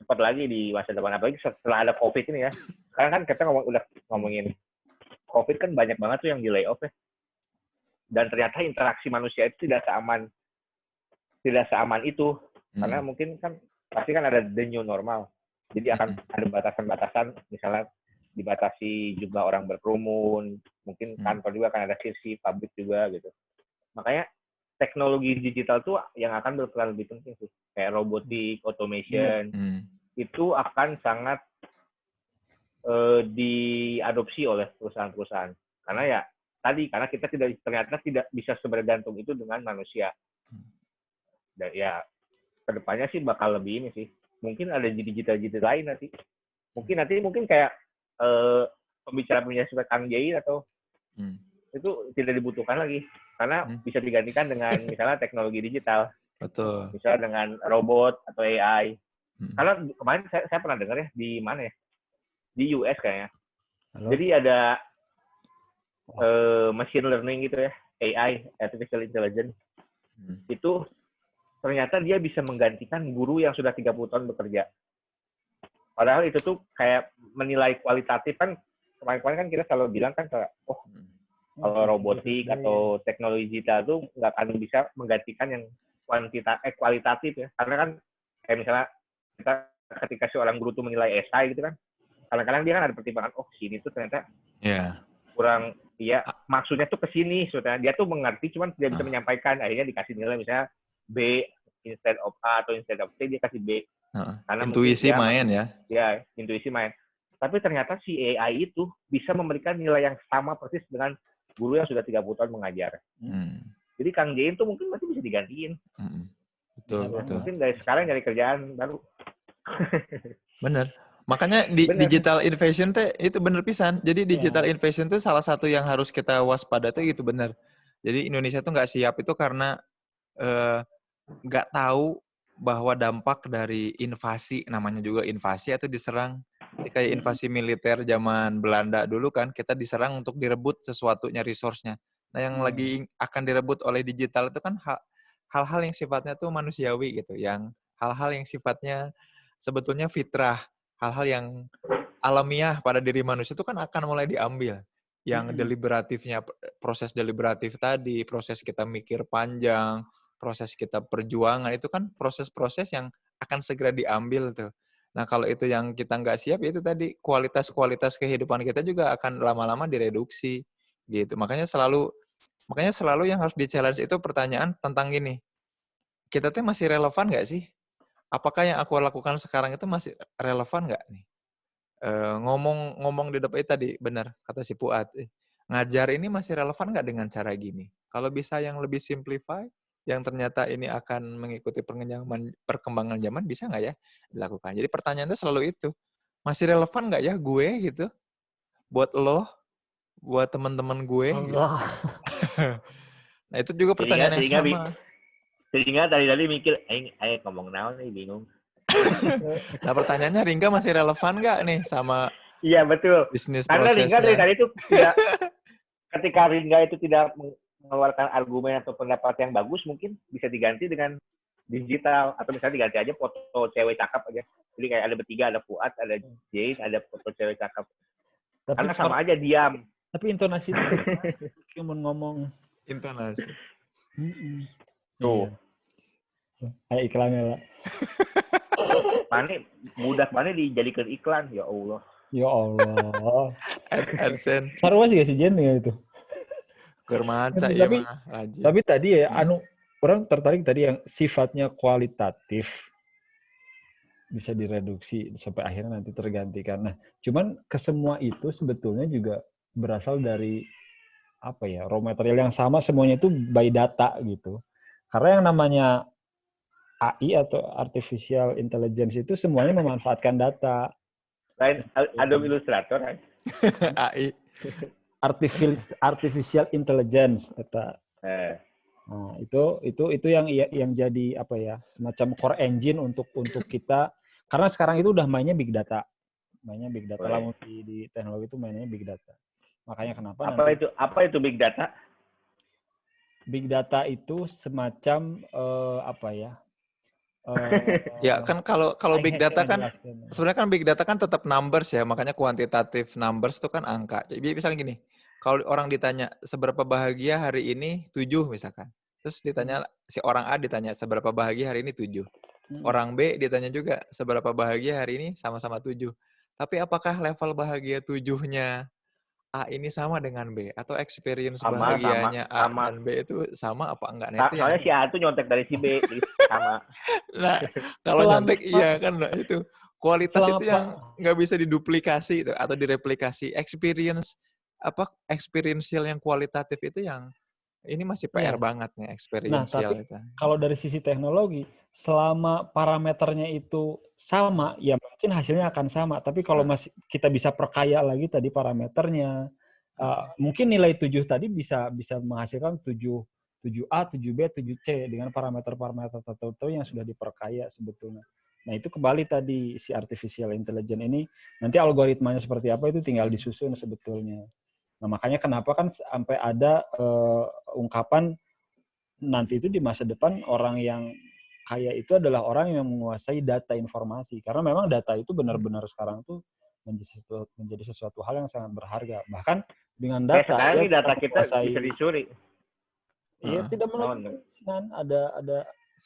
cepat lagi di masa depan, apalagi setelah ada COVID ini ya. Sekarang kan kita udah ngomongin COVID kan banyak banget tuh yang di layoff ya. Dan ternyata interaksi manusia itu tidak seaman itu. Karena mungkin kan pasti kan ada the new normal. Jadi akan ada batasan-batasan, misalnya dibatasi jumlah orang berkerumun, mungkin kantor juga akan ada sisi pabrik juga gitu. Makanya teknologi digital tuh yang akan berperan lebih penting sih. Kayak robotik, automation, itu akan sangat diadopsi oleh perusahaan-perusahaan. Karena kita ternyata tidak bisa sebergantung itu dengan manusia. Dan ya kedepannya sih bakal lebih ini sih. Mungkin ada digital lain nanti. Mungkin kayak pembicara seperti Kang Jain atau itu tidak dibutuhkan lagi. Karena bisa digantikan dengan misalnya teknologi digital. Betul. Misalnya dengan robot atau AI. Karena kemarin saya pernah dengar ya, di mana ya? Di US kayaknya. Halo? Jadi ada machine learning gitu ya, AI, artificial intelligence. Itu ternyata dia bisa menggantikan guru yang sudah 30 tahun bekerja. Padahal itu tuh kayak menilai kualitatif kan, kemarin kan kita selalu bilang kan kayak, kalau robotik atau teknologi digital tuh nggak akan bisa menggantikan yang kualitatif ya. Karena kan kayak misalnya kita ketika seorang guru tuh menilai esai gitu kan, kadang-kadang dia kan ada pertimbangan, sini tuh ternyata kurang, ya maksudnya tuh ke sini, dia tuh mengerti cuman tidak bisa menyampaikan, akhirnya dikasih nilai misalnya B instead of A atau instead of C, dia kasih B. Karena intuisi main ya. Ya, intuisi main. Tapi ternyata si AI itu bisa memberikan nilai yang sama persis dengan guru yang sudah 30 tahun mengajar. Jadi Kang Jain tuh mungkin masih bisa digantiin. Betul. Mungkin dari sekarang nyari kerjaan baru. Bener. Makanya di digital invasion teh itu bener pisan. Jadi digital invasion tuh salah satu yang harus kita waspada tuh itu bener. Jadi Indonesia tuh nggak siap itu karena nggak tahu bahwa dampak dari invasi, namanya juga invasi atau diserang. Jadi kayak invasi militer zaman Belanda dulu kan, kita diserang untuk direbut sesuatunya, resource-nya. Nah yang lagi akan direbut oleh digital itu kan hal-hal yang sifatnya tuh manusiawi gitu, yang hal-hal yang sifatnya sebetulnya fitrah, hal-hal yang alamiah pada diri manusia itu kan akan mulai diambil. Yang deliberatifnya, proses deliberatif tadi, proses kita mikir panjang, proses kita perjuangan, itu kan proses-proses yang akan segera diambil tuh. Nah kalau itu yang kita nggak siap, ya itu tadi kualitas-kualitas kehidupan kita juga akan lama-lama direduksi gitu. Makanya selalu yang harus di-challenge itu pertanyaan tentang gini, kita tuh masih relevan nggak sih? Apakah yang aku lakukan sekarang itu masih relevan nggak nih? Ngomong di depan tadi, benar kata si Fuad. Ngajar ini masih relevan nggak dengan cara gini? Kalau bisa yang lebih simplify, yang ternyata ini akan mengikuti perkembangan zaman, bisa nggak ya dilakukan? Jadi pertanyaan itu selalu itu. Masih relevan nggak ya gue gitu? Buat lo, buat teman-teman gue. Gitu. Nah itu juga pertanyaan yang sama. Sehingga tadi mikir, ayo ngomong naon nih, bingung. Nah pertanyaannya, Ringga masih relevan nggak nih sama iya betul. bisnis Karena prosesnya? Ringga dari tadi itu tidak, ketika Ringga itu tidak mengeluarkan argumen atau pendapat yang bagus, mungkin bisa diganti dengan digital, atau misalnya diganti aja foto cewek cakep aja. Jadi kayak ada bertiga, ada Fuad, ada Jane, ada foto cewek cakep. Tapi karena sama aja diam. Tapi intonasi itu ngomong. Intonasi. Tuh. Kayak iklannya lah. Budak mana dijadikan iklan, ya Allah. Ya Allah. AdSense. Sarwa sih si Jen ya itu. Kermaca ya mah. Tapi tadi ya, orang tertarik tadi yang sifatnya kualitatif bisa direduksi sampai akhirnya nanti tergantikan. Nah, cuman kesemua itu sebetulnya juga berasal dari apa ya, raw material yang sama, semuanya itu by data gitu. Karena yang namanya AI atau artificial intelligence itu semuanya memanfaatkan data. Lain Adobe Illustrator kan? AI. Artificial intelligence kata. Nah, itu yang jadi apa ya, semacam core engine untuk kita, karena sekarang itu udah mainnya big data. Lah di teknologi itu mainnya big data. Makanya kenapa apa itu big data? Big data itu semacam apa ya? Ya kan kalau big data kan sebenarnya kan big data kan tetap numbers ya, makanya kuantitatif numbers itu kan angka. Jadi misalnya gini, kalau orang ditanya seberapa bahagia hari ini 7 misalkan. Terus ditanya si orang A ditanya seberapa bahagia hari ini 7. Orang B ditanya juga seberapa bahagia hari ini, sama-sama 7. Tapi apakah level bahagia 7-nya A ini sama dengan B, atau experience bahagianya A dan B itu sama apa enggak? Nah, soalnya si A itu nyontek dari si B, sama. Nah, kalau nyontek iya kan, nah, itu kualitas itu yang nggak bisa diduplikasi itu, atau direplikasi. Experiential yang kualitatif itu yang ini masih PR banget nih, experiential. Nah, tapi kalau dari sisi teknologi, selama parameternya itu sama, ya mungkin hasilnya akan sama. Tapi kalau masih kita bisa perkaya lagi tadi parameternya, mungkin nilai 7 tadi bisa menghasilkan 7A, 7B, 7C dengan parameter-parameter tertentu yang sudah diperkaya sebetulnya. Nah, itu kembali tadi si artificial intelligence ini, nanti algoritmanya seperti apa itu tinggal disusun sebetulnya. Nah, makanya kenapa kan sampai ada ungkapan nanti itu di masa depan orang yang kaya itu adalah orang yang menguasai data informasi. Karena memang data itu benar-benar sekarang tuh menjadi sesuatu hal yang sangat berharga. Bahkan dengan data, sekarang ini data kita bisa dicuri. Iya, tidak menutup kemungkinan ada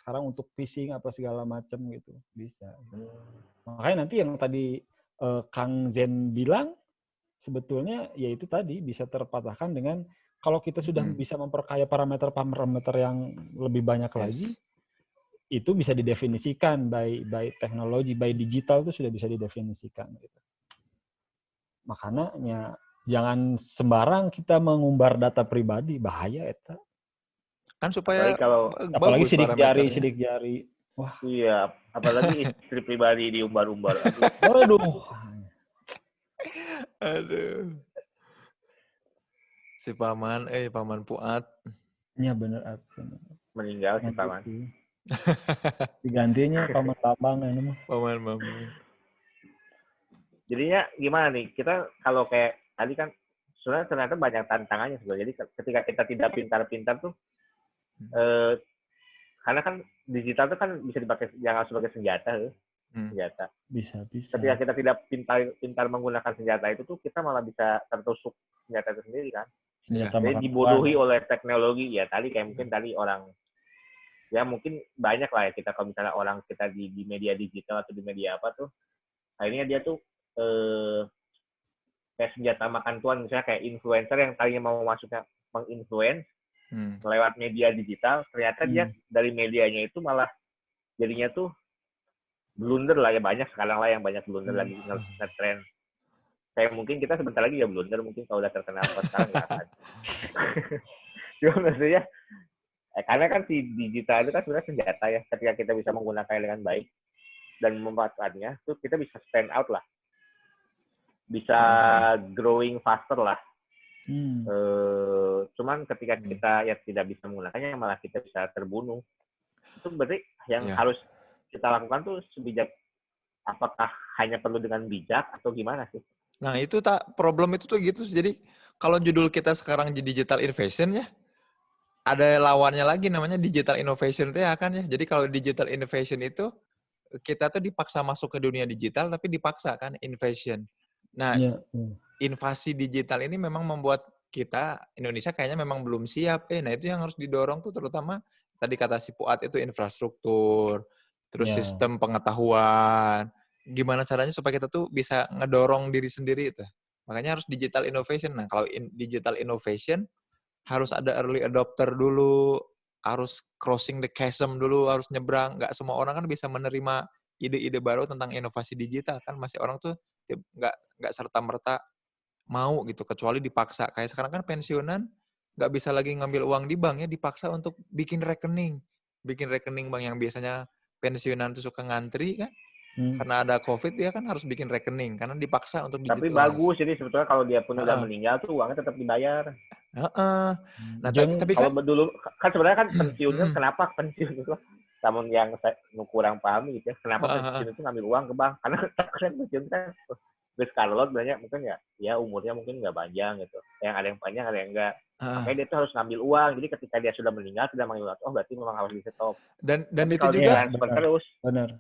sekarang untuk phishing apa segala macam gitu, bisa. Makanya nanti yang tadi Kang Zen bilang sebetulnya ya itu tadi bisa terpatahkan dengan kalau kita sudah bisa memperkaya parameter-parameter yang lebih banyak lagi, itu bisa didefinisikan by teknologi, by digital itu sudah bisa didefinisikan gitu. Makanya jangan sembarang kita mengumbar data pribadi, bahaya eta. Kan supaya Apalagi bagus sidik jari. Wah. Iya, apalagi istri pribadi diumbar-umbar. Aduh. Aduh. Si paman Puat. Iya bener. Meninggal si paman. Digantinya paman Bambang mah. Paman Bambang. Jadinya gimana nih? Kita kalau kayak tadi kan sebenarnya ternyata banyak tantangannya sebenarnya. Jadi ketika kita tidak pintar-pintar tuh karena kan digital tuh kan bisa dipakai jangan sebagai senjata. Senjata. Bisa. Ketika kita tidak pintar menggunakan senjata itu tuh kita malah bisa tertusuk senjata itu sendiri kan. Jadi dibodohi oleh teknologi ya tadi kayak mungkin tadi orang ya mungkin banyak lah ya kita kalau misalnya orang kita di media digital atau di media apa tuh akhirnya dia tuh kayak senjata makan tuan misalnya kayak influencer yang tadinya mau masuknya menginfluence lewat media digital ternyata dia dari medianya itu malah jadinya tuh blunder lah ya banyak sekarang lah yang banyak blunder lagi nge-trend. Kayak mungkin kita sebentar lagi ya blunder mungkin kalau udah terkenal sekarang nggak akan. Cuma maksudnya karena kan si digital itu kan sebenarnya senjata ya ketika kita bisa menggunakannya dengan baik dan memanfaatkannya tuh kita bisa stand out lah. Bisa growing faster lah. Cuman ketika kita ya tidak bisa menggunakannya malah kita bisa terbunuh. Itu berarti yang harus kita lakukan tuh sebijak apakah hanya perlu dengan bijak atau gimana sih? Nah itu problem itu tuh gitu. Jadi kalau judul kita sekarang di digital innovation ya, ada lawannya lagi namanya digital innovation ya kan ya. Jadi kalau digital innovation itu kita tuh dipaksa masuk ke dunia digital tapi dipaksa kan innovation. Nah invasi digital ini memang membuat kita Indonesia kayaknya memang belum siap. Nah itu yang harus didorong tuh terutama tadi kata si Puat itu infrastruktur, terus sistem pengetahuan. Gimana caranya supaya kita tuh bisa ngedorong diri sendiri itu. Makanya harus digital innovation. Nah, kalau digital innovation harus ada early adopter dulu, harus crossing the chasm dulu, harus nyebrang. Nggak semua orang kan bisa menerima ide-ide baru tentang inovasi digital kan. Masih orang tuh nggak serta-merta mau gitu, kecuali dipaksa. Kayak sekarang kan pensiunan nggak bisa lagi ngambil uang di bank ya, dipaksa untuk bikin rekening. Bikin rekening bank yang biasanya pensiunan tuh suka ngantri kan. Karena ada COVID dia kan harus bikin rekening karena dipaksa untuk digitalize. Tapi bagus jadi sebetulnya kalau dia pun udah meninggal tuh uangnya tetap dibayar. Nah tapi kalau dulu kan sebenarnya kan pensiun kan kenapa pensiun itu? Namun yang saya kurang paham gitu ya kenapa pensiun itu ngambil uang ke bank karena pensiun kan Gus Carlot banyak mungkin ya umurnya mungkin nggak panjang gitu. Yang ada yang panjang ada yang enggak. Makanya dia tuh harus ngambil uang. Jadi ketika dia sudah meninggal sudah mengambil uang. Oh berarti memang harus di stop. Dan tapi itu juga terus. Benar.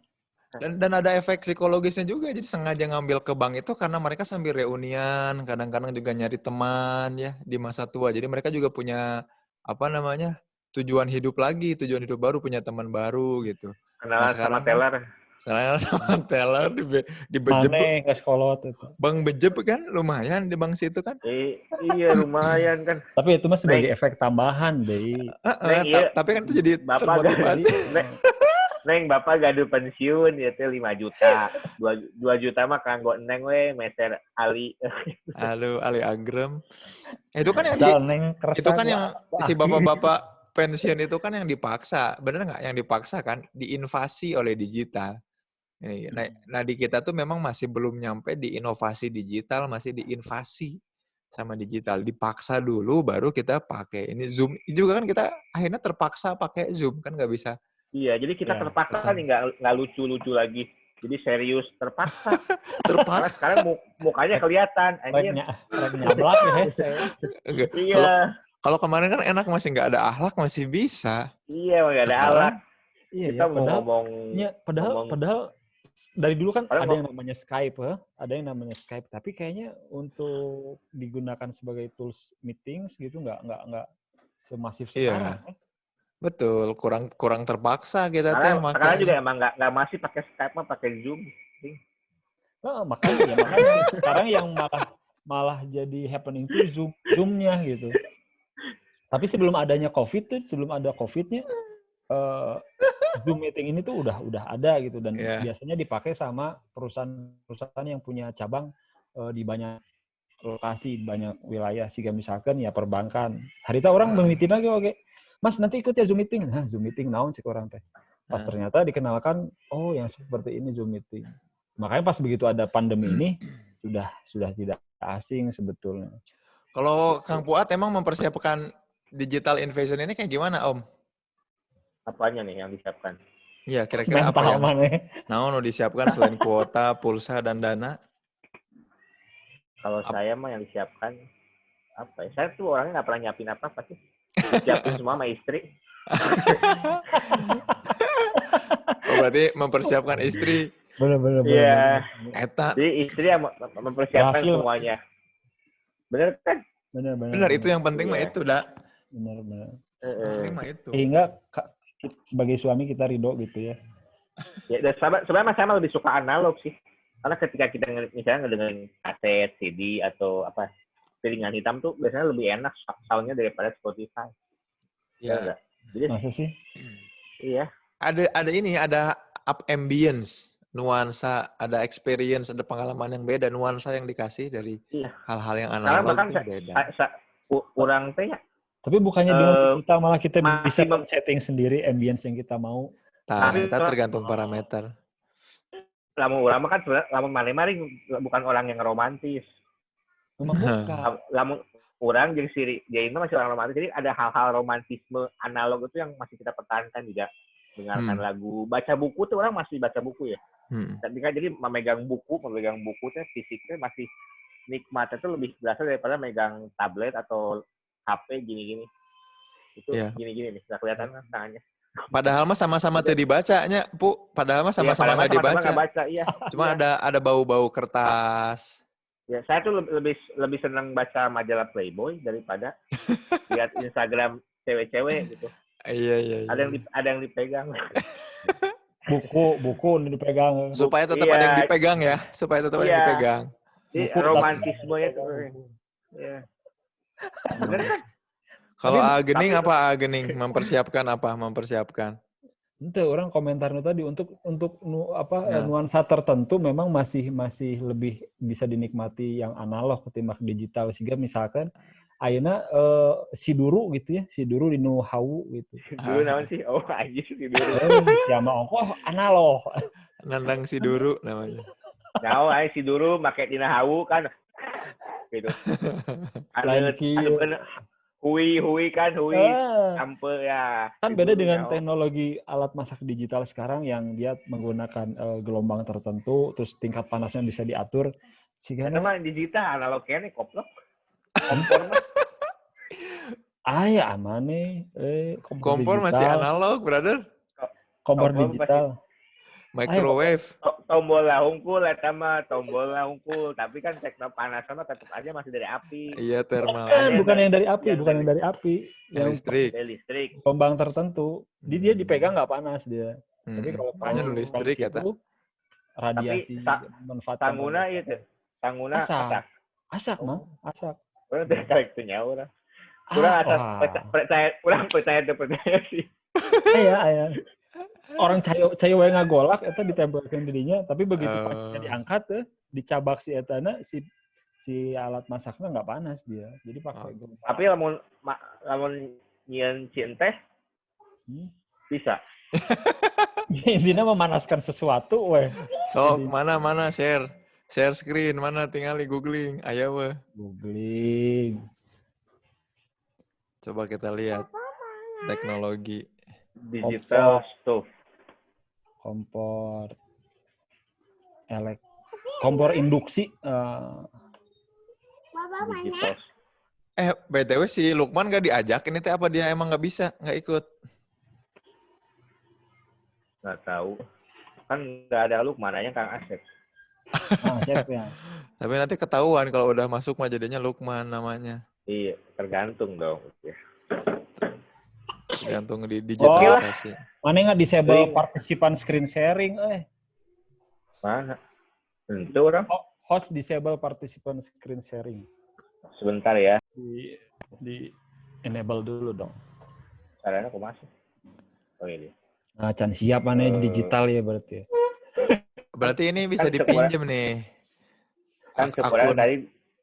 Dan ada efek psikologisnya juga. Jadi sengaja ngambil ke bank itu karena mereka sambil reunian, kadang-kadang juga nyari teman ya di masa tua. Jadi mereka juga punya tujuan hidup lagi, tujuan hidup baru, punya teman baru gitu. Kenalan sama teller. Kenalan sama teller di Bejeb. Mane ke sekolot itu. Bang Bejeb kan lumayan di bank situ kan. Iya lumayan kan. Tapi itu mah sebagai efek tambahan deh. Tapi kan itu jadi termotivasi. Neng bapak gaduh pensiun ya teh 5 juta. 2 juta mah kanggo neng we meser Ali. Halo Ali Agrem. Itu kan yang si bapak-bapak pensiun itu kan yang dipaksa. Bener nggak yang dipaksa kan diinvasi oleh digital. Nah di kita tuh memang masih belum nyampe di inovasi digital, masih diinvasi sama digital. Dipaksa dulu baru kita pakai. Ini Zoom juga kan kita akhirnya terpaksa pakai Zoom kan nggak bisa. Iya, jadi kita terpaksa kan nggak lucu-lucu lagi. Jadi serius terpaksa. Karena sekarang mukanya kelihatan. Nyablak ya. Iya. Kalau kemarin kan enak masih nggak ada akhlak masih bisa. Iya, nggak ada akhlak. Iya, kita mau ngomong. Padahal dari dulu kan ada yang namanya Skype, ada yang namanya Skype. Tapi kayaknya untuk digunakan sebagai tools meetings gitu nggak semasif sekarang. Iya. Betul, kurang terpaksa kita teh. Sekarang juga emang nggak masih pakai Skype mah pakai Zoom. Makanya sekarang yang malah jadi happening itu Zoom-nya gitu. Tapi sebelum adanya COVID tuh, sebelum ada COVID-nya, Zoom meeting ini tuh udah ada gitu dan biasanya dipakai sama perusahaan yang punya cabang di banyak lokasi banyak wilayah sih misalkan ya perbankan. Harita orang meeting lagi oke. Mas nanti ikut ya Zoom meeting. Nah, Zoom meeting naon cek orang teh. Pas ternyata dikenalkan oh yang seperti ini Zoom meeting. Makanya pas begitu ada pandemi ini sudah tidak asing sebetulnya. Kalau Kang Fuad emang mempersiapkan digital invasion ini kayak gimana Om? Apanya nih yang disiapkan? Iya, kira-kira apa yang mau disiapkan selain kuota, pulsa, dan dana? Kalau saya mah yang disiapkan apa ya? Saya tuh orangnya nggak pernah nyiapin apa-apa sih. Siapin semua sama istri. Oh, berarti mempersiapkan istri. Bener. Iya. Eta. Jadi istri yang mempersiapkan semuanya. Bener kan? Bener, itu yang penting mah itu, dah. Bener. Penting mah itu. Sehingga sebagai suami kita ridho gitu ya. Ya, sebenarnya saya lebih suka analog sih. Karena ketika kita misalnya ngedengerin kaset, CD atau apa piringan hitam tuh biasanya lebih enak soundnya daripada Spotify. Iya. Jadi, masa sih? Iya. Ada ambience, nuansa, ada experience, ada pengalaman yang beda, nuansa yang dikasih dari hal-hal yang analog itu beda. Kurang teh ya. Tapi bukannya dengan digital malah kita bisa setting sendiri ambience yang kita mau. Kita tergantung parameter. Lama kan sebenarnya mari bukan orang yang romantis. Lamun orang jadi dia ini masih orang romantis. Jadi ada hal-hal romantisme analog itu yang masih kita pertahankan juga. Dengarkan lagu, baca buku tuh orang masih baca buku ya. Tapi kan jadi memegang buku tuh fisiknya masih nikmatnya tuh lebih berasa daripada megang tablet atau HP gini-gini. Itu gini-gini nih, nggak kelihatan kan tangannya. Padahal mah sama-sama tuh dibacanya, Pu. Padahal mah sama-sama nggak dibaca. Iya. Cuma ada bau-bau kertas. Ya, saya tuh lebih senang baca majalah Playboy daripada lihat Instagram cewek-cewek gitu. Iya. Ada yang dipegang. Buku dipegang. Supaya tetap ada yang dipegang ya. Ada yang dipegang. Jadi romantismenya tuh. Iya. Bener kan? Kalau Agening apa Agening mempersiapkan apa? Itu orang komentarnya tadi untuk nuansa tertentu memang masih lebih bisa dinikmati yang analog ketimbang digital sehingga misalkan ayeuna si duru gitu ya, si duru di nu hawu gitu. Dulu namanya sih anjir si duru. Ya mah analog. Nandang si duru namanya. Nah, si duru make dina hawu kan gitu. Hui sampai ya. Kan beda dengan teknologi alat masak digital sekarang yang dia menggunakan gelombang tertentu, terus tingkat panasnya bisa diatur. Itu mah digital, analognya nih koplok. Kompor mah. Ya aman nih. Kompor masih analog, brother. Kompor digital. Microwave. Tombol lah unggul, tapi kan teknologi panas sama tetap aja masih dari api. Iya, thermal. Bukan yang dari api. Yang listrik. Gelombang tertentu, dia dipegang nggak panas dia. Tapi kalau listrik itu radiasi manfaat. Tangguna itu. Tangguna asak. Orang terkait punya orang. Percaya sih. Iya. Orang cayo wae ngagolak eta ditempelkeun di dinya, tapi begitu pas diangkat dicabak si etana si alat masaknya nggak panas dia. Jadi pakai Tapi lamun nyieun cieun teh bisa. Intinya memanaskan sesuatu weh. Sok mana share screen mana tinggal di googling aya weh. Googling. Coba kita lihat teknologi digital stove. Kompor induksi. Digital. BTW si Lukman gak diajak ini teh apa dia emang nggak bisa, nggak ikut? Nggak tahu. Kan nggak ada Lukman aja Kang Asep. Ya. Tapi nanti ketahuan kalau udah masuk mah jadinya Lukman namanya. Iya, tergantung dong. Tergantung di digitalisasi. Mana nggak disable partisipan screen sharing? Mana? Tentu orang. Host disable partisipan screen sharing. Sebentar ya. Di enable dulu dong. Caranya aku masuk. Oh ini. Nah, can siap mana digital ya berarti. Berarti ini bisa dipinjam nih. Kan sebenarnya tadi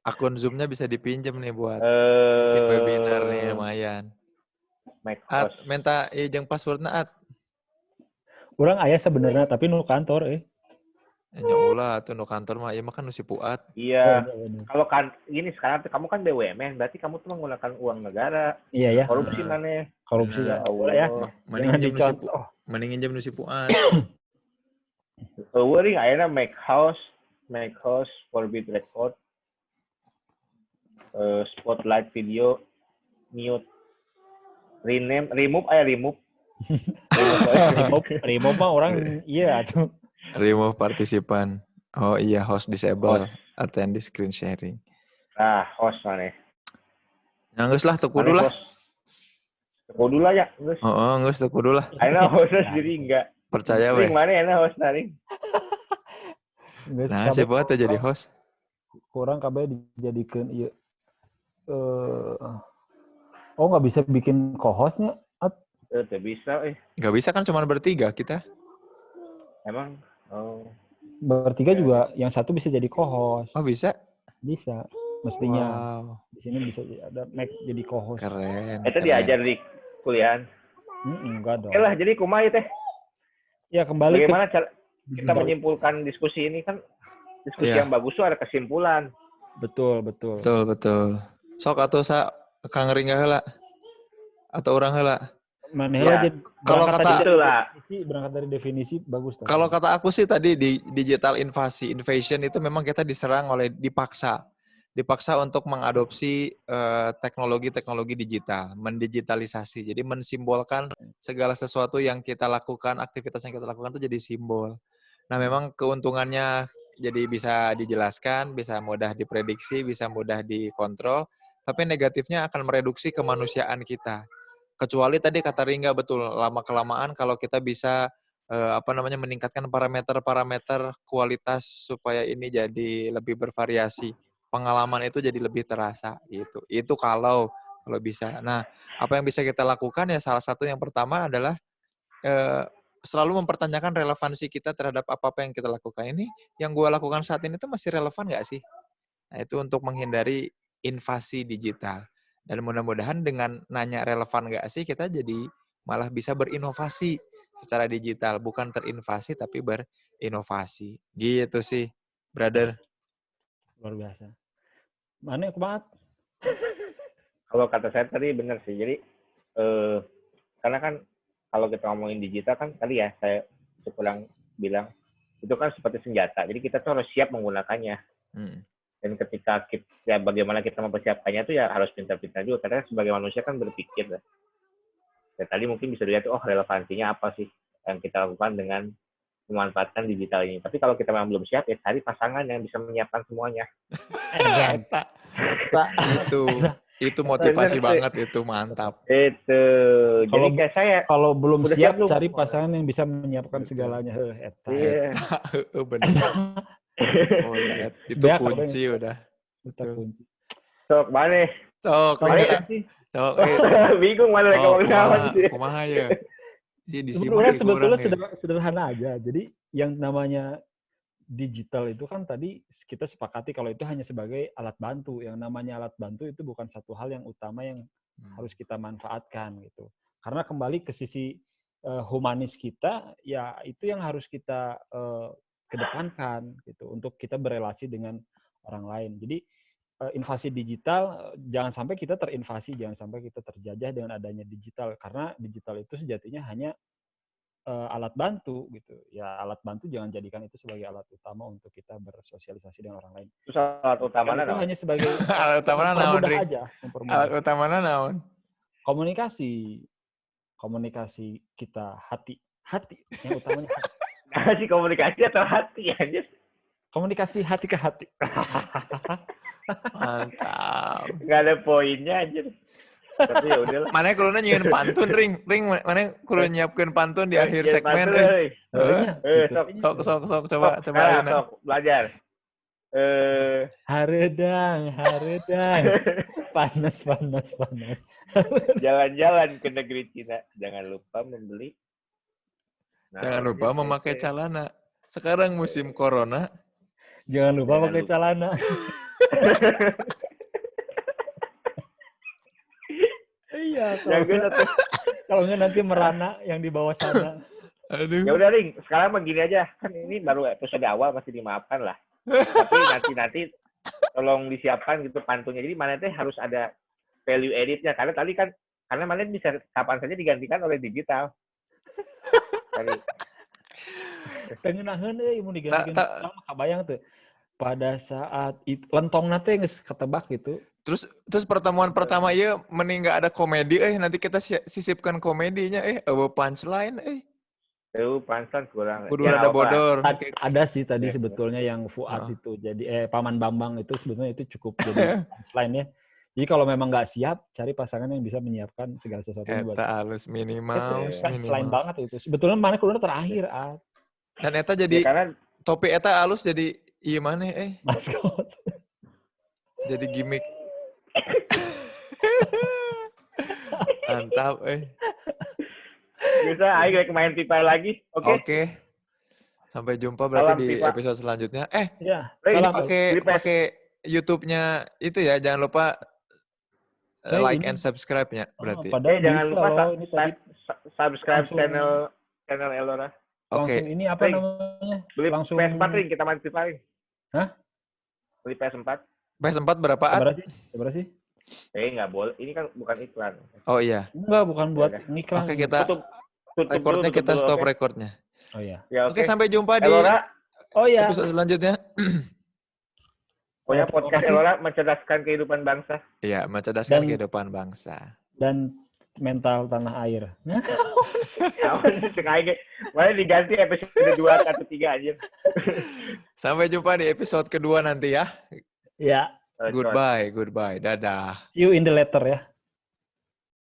akun Zoom-nya bisa dipinjam nih buat bikin webinar nih lumayan. At, minta jeung passwordna At. Orang aya sebenarnya tapi nu kantor Nya ulah atuh nu kantor mah ieu mah kan nu si Puat. Iya. Kalau kan gini sekarang kamu kan BUMN, berarti kamu tuh menggunakan uang negara. Iya ya. Korupsi mana? Korupsi Ya ya. Allah. Ya. Mending injem nu si Puat. Worry ayeuna make house forbid record. Spotlight video mute. Remove. Remove mah orang iya tuh. Remove partisipan. Oh iya, host disable. Attend di screen sharing. Nah, host mana? Ya geus lah teu kudu lah. Kudu lah ya, geus. Heeh, geus teu kudu lah. Ayeuna host sendiri enggak. Percaya we. Ring mana ayeuna host naring? Nah, si Puat jadi host. Kurang kabeh dijadikeun ieu. Oh nggak bisa bikin co-hostnya? Tidak bisa, Nggak bisa kan cuma bertiga kita. Emang? Oh. Bertiga juga yang satu bisa jadi co-host. Oh bisa? Bisa, mestinya. Wow. Di sini bisa ada Mac jadi co-host. Keren. Itu diajar di kuliahan. Enggak dong. Oke lah, jadi kumaha teh? Ya kembali bagaimana cara kita menyimpulkan diskusi ini kan diskusi yang bagus tuh ada kesimpulan. Betul. Sok atuh sa Kang Ringga heula. Atau orang heula. Mana ya, kalau kata berangkat dari definisi bagus. Kalau kata aku sih tadi di digital invasion itu memang kita diserang oleh dipaksa untuk mengadopsi teknologi digital, mendigitalisasi. Jadi mensimbolkan segala sesuatu yang kita lakukan, aktivitas yang kita lakukan itu jadi simbol. Nah, memang keuntungannya jadi bisa dijelaskan, bisa mudah diprediksi, bisa mudah dikontrol, tapi negatifnya akan mereduksi kemanusiaan kita. Kecuali tadi kata Ringga betul, lama-kelamaan kalau kita bisa meningkatkan parameter kualitas supaya ini jadi lebih bervariasi. Pengalaman itu jadi lebih terasa gitu. Itu kalau bisa. Nah, apa yang bisa kita lakukan ya salah satu yang pertama adalah selalu mempertanyakan relevansi kita terhadap apa-apa yang kita lakukan. Ini yang gue lakukan saat ini tuh masih relevan nggak sih? Nah, itu untuk menghindari invasi digital. Dan mudah-mudahan dengan nanya relevan nggak sih, kita jadi malah bisa berinovasi secara digital. Bukan terinvasi, tapi berinovasi. Gitu sih, brother. Luar biasa. Mana banget? Kalau kata saya tadi benar sih. Jadi, karena kan kalau kita ngomongin digital kan tadi ya, saya kurang bilang, itu kan seperti senjata. Jadi kita tuh harus siap menggunakannya. Dan ketika kita, bagaimana kita mempersiapkannya itu ya harus pintar-pintar juga. Karena sebagai manusia kan berpikir. Ya, tadi mungkin bisa dilihat, relevansinya apa sih yang kita lakukan dengan memanfaatkan digital ini. Tapi kalau kita memang belum siap, ya cari pasangan yang bisa menyiapkan semuanya. Itu motivasi banget, itu mantap. Itu. Jadi kayak saya. Kalau belum siap, cari pasangan yang bisa menyiapkan segalanya. Iya. Benar. Oh, itu kunci udah. Betul. Sok mana? Sok. Bingung mana kawan-kawan sih. Kumaha ya? Sebetulnya sederhana aja. Jadi yang namanya digital itu kan tadi kita sepakati kalau itu hanya sebagai alat bantu. Yang namanya alat bantu itu bukan satu hal yang utama yang harus kita manfaatkan gitu. Karena kembali ke sisi humanis kita, ya itu yang harus kita kedepankan gitu untuk kita berelasi dengan orang lain. Jadi invasi digital jangan sampai kita terinvasi, jangan sampai kita terjajah dengan adanya digital, karena digital itu sejatinya hanya alat bantu gitu. Ya alat bantu jangan jadikan itu sebagai alat utama untuk kita bersosialisasi dengan orang lain. Itu alat utamanya itu hanya sebagai alat utamanya naon aja. Alat utamanya naon? Komunikasi kita hati yang utamanya hati. Kasih komunikasi atau hati aja? Komunikasi hati ke hati. Mantap. Nggak ada poinnya aja. Tapi ya udahlah. Mana kuruna nyiun pantun ring mana kuruna nyiapkeun pantun di akhir segmen Sok coba ayeuna. Sok belajar. Haredang. Panas. Jalan-jalan ke negeri Cina. Jangan lupa membeli. Jangan lupa memakai celana. Sekarang musim corona. Jangan lupa Jangan pakai lupa. celana. Iya, kalau nggak nanti merana yang di bawah sana. Aduh. Ya udah Ring, sekarang begini aja. Kan ini baru episode awal, masih dimaafkan lah. Tapi nanti tolong disiapkan gitu pantunnya. Jadi mana teh harus ada value editnya. Karena mana bisa kapan saja digantikan oleh digital. Tengenaheun euy mun digantikan digital mah kabayang tuh. Pada saat lentong nate geus ketebak gitu. Terus pertemuan pertama ieu mending nggak ada komedi nanti kita sisipkan komedinya punchline Pansan kurang. kudu rada bodor. Ada sih tadi sebetulnya yang Fuad itu jadi Paman Bambang itu sebetulnya itu cukup jadi punchline ya. Jadi kalau memang nggak siap, cari pasangan yang bisa menyiapkan segala sesuatunya buat. Eta halus minimal. Punchline banget itu. Sebetulnya mana kudu terakhir Dan eta jadi topi eta halus jadi iya mana maskot. Jadi gimmick. Mantap Bisa ayo main pipa lagi. Oke. Sampai jumpa berarti di episode selanjutnya. Ya, pakai YouTube-nya itu ya, jangan lupa like and subscribe-nya berarti. Jangan lupa subscribe channel Elora. Langsung ini apa namanya? Beli langsung PS4 Ring, kita main FIFA Ring. Hah? Beli PS4. PS4 berapaan? Berapa sih? Nggak boleh. Ini kan bukan iklan. Oh iya. Enggak, bukan buat iklan. Oke, kita recordnya kita stop recordnya. Oh iya. Ya, Oke, sampai jumpa di episode selanjutnya. Pokoknya podcast Elora mencerdaskan kehidupan bangsa. Iya, mencerdaskan kehidupan bangsa. Dan mental tanah air. Mana diganti episode 2 atau 3 aja. Sampai jumpa di episode kedua nanti ya. Ya. Goodbye. Dadah. See you in the letter ya.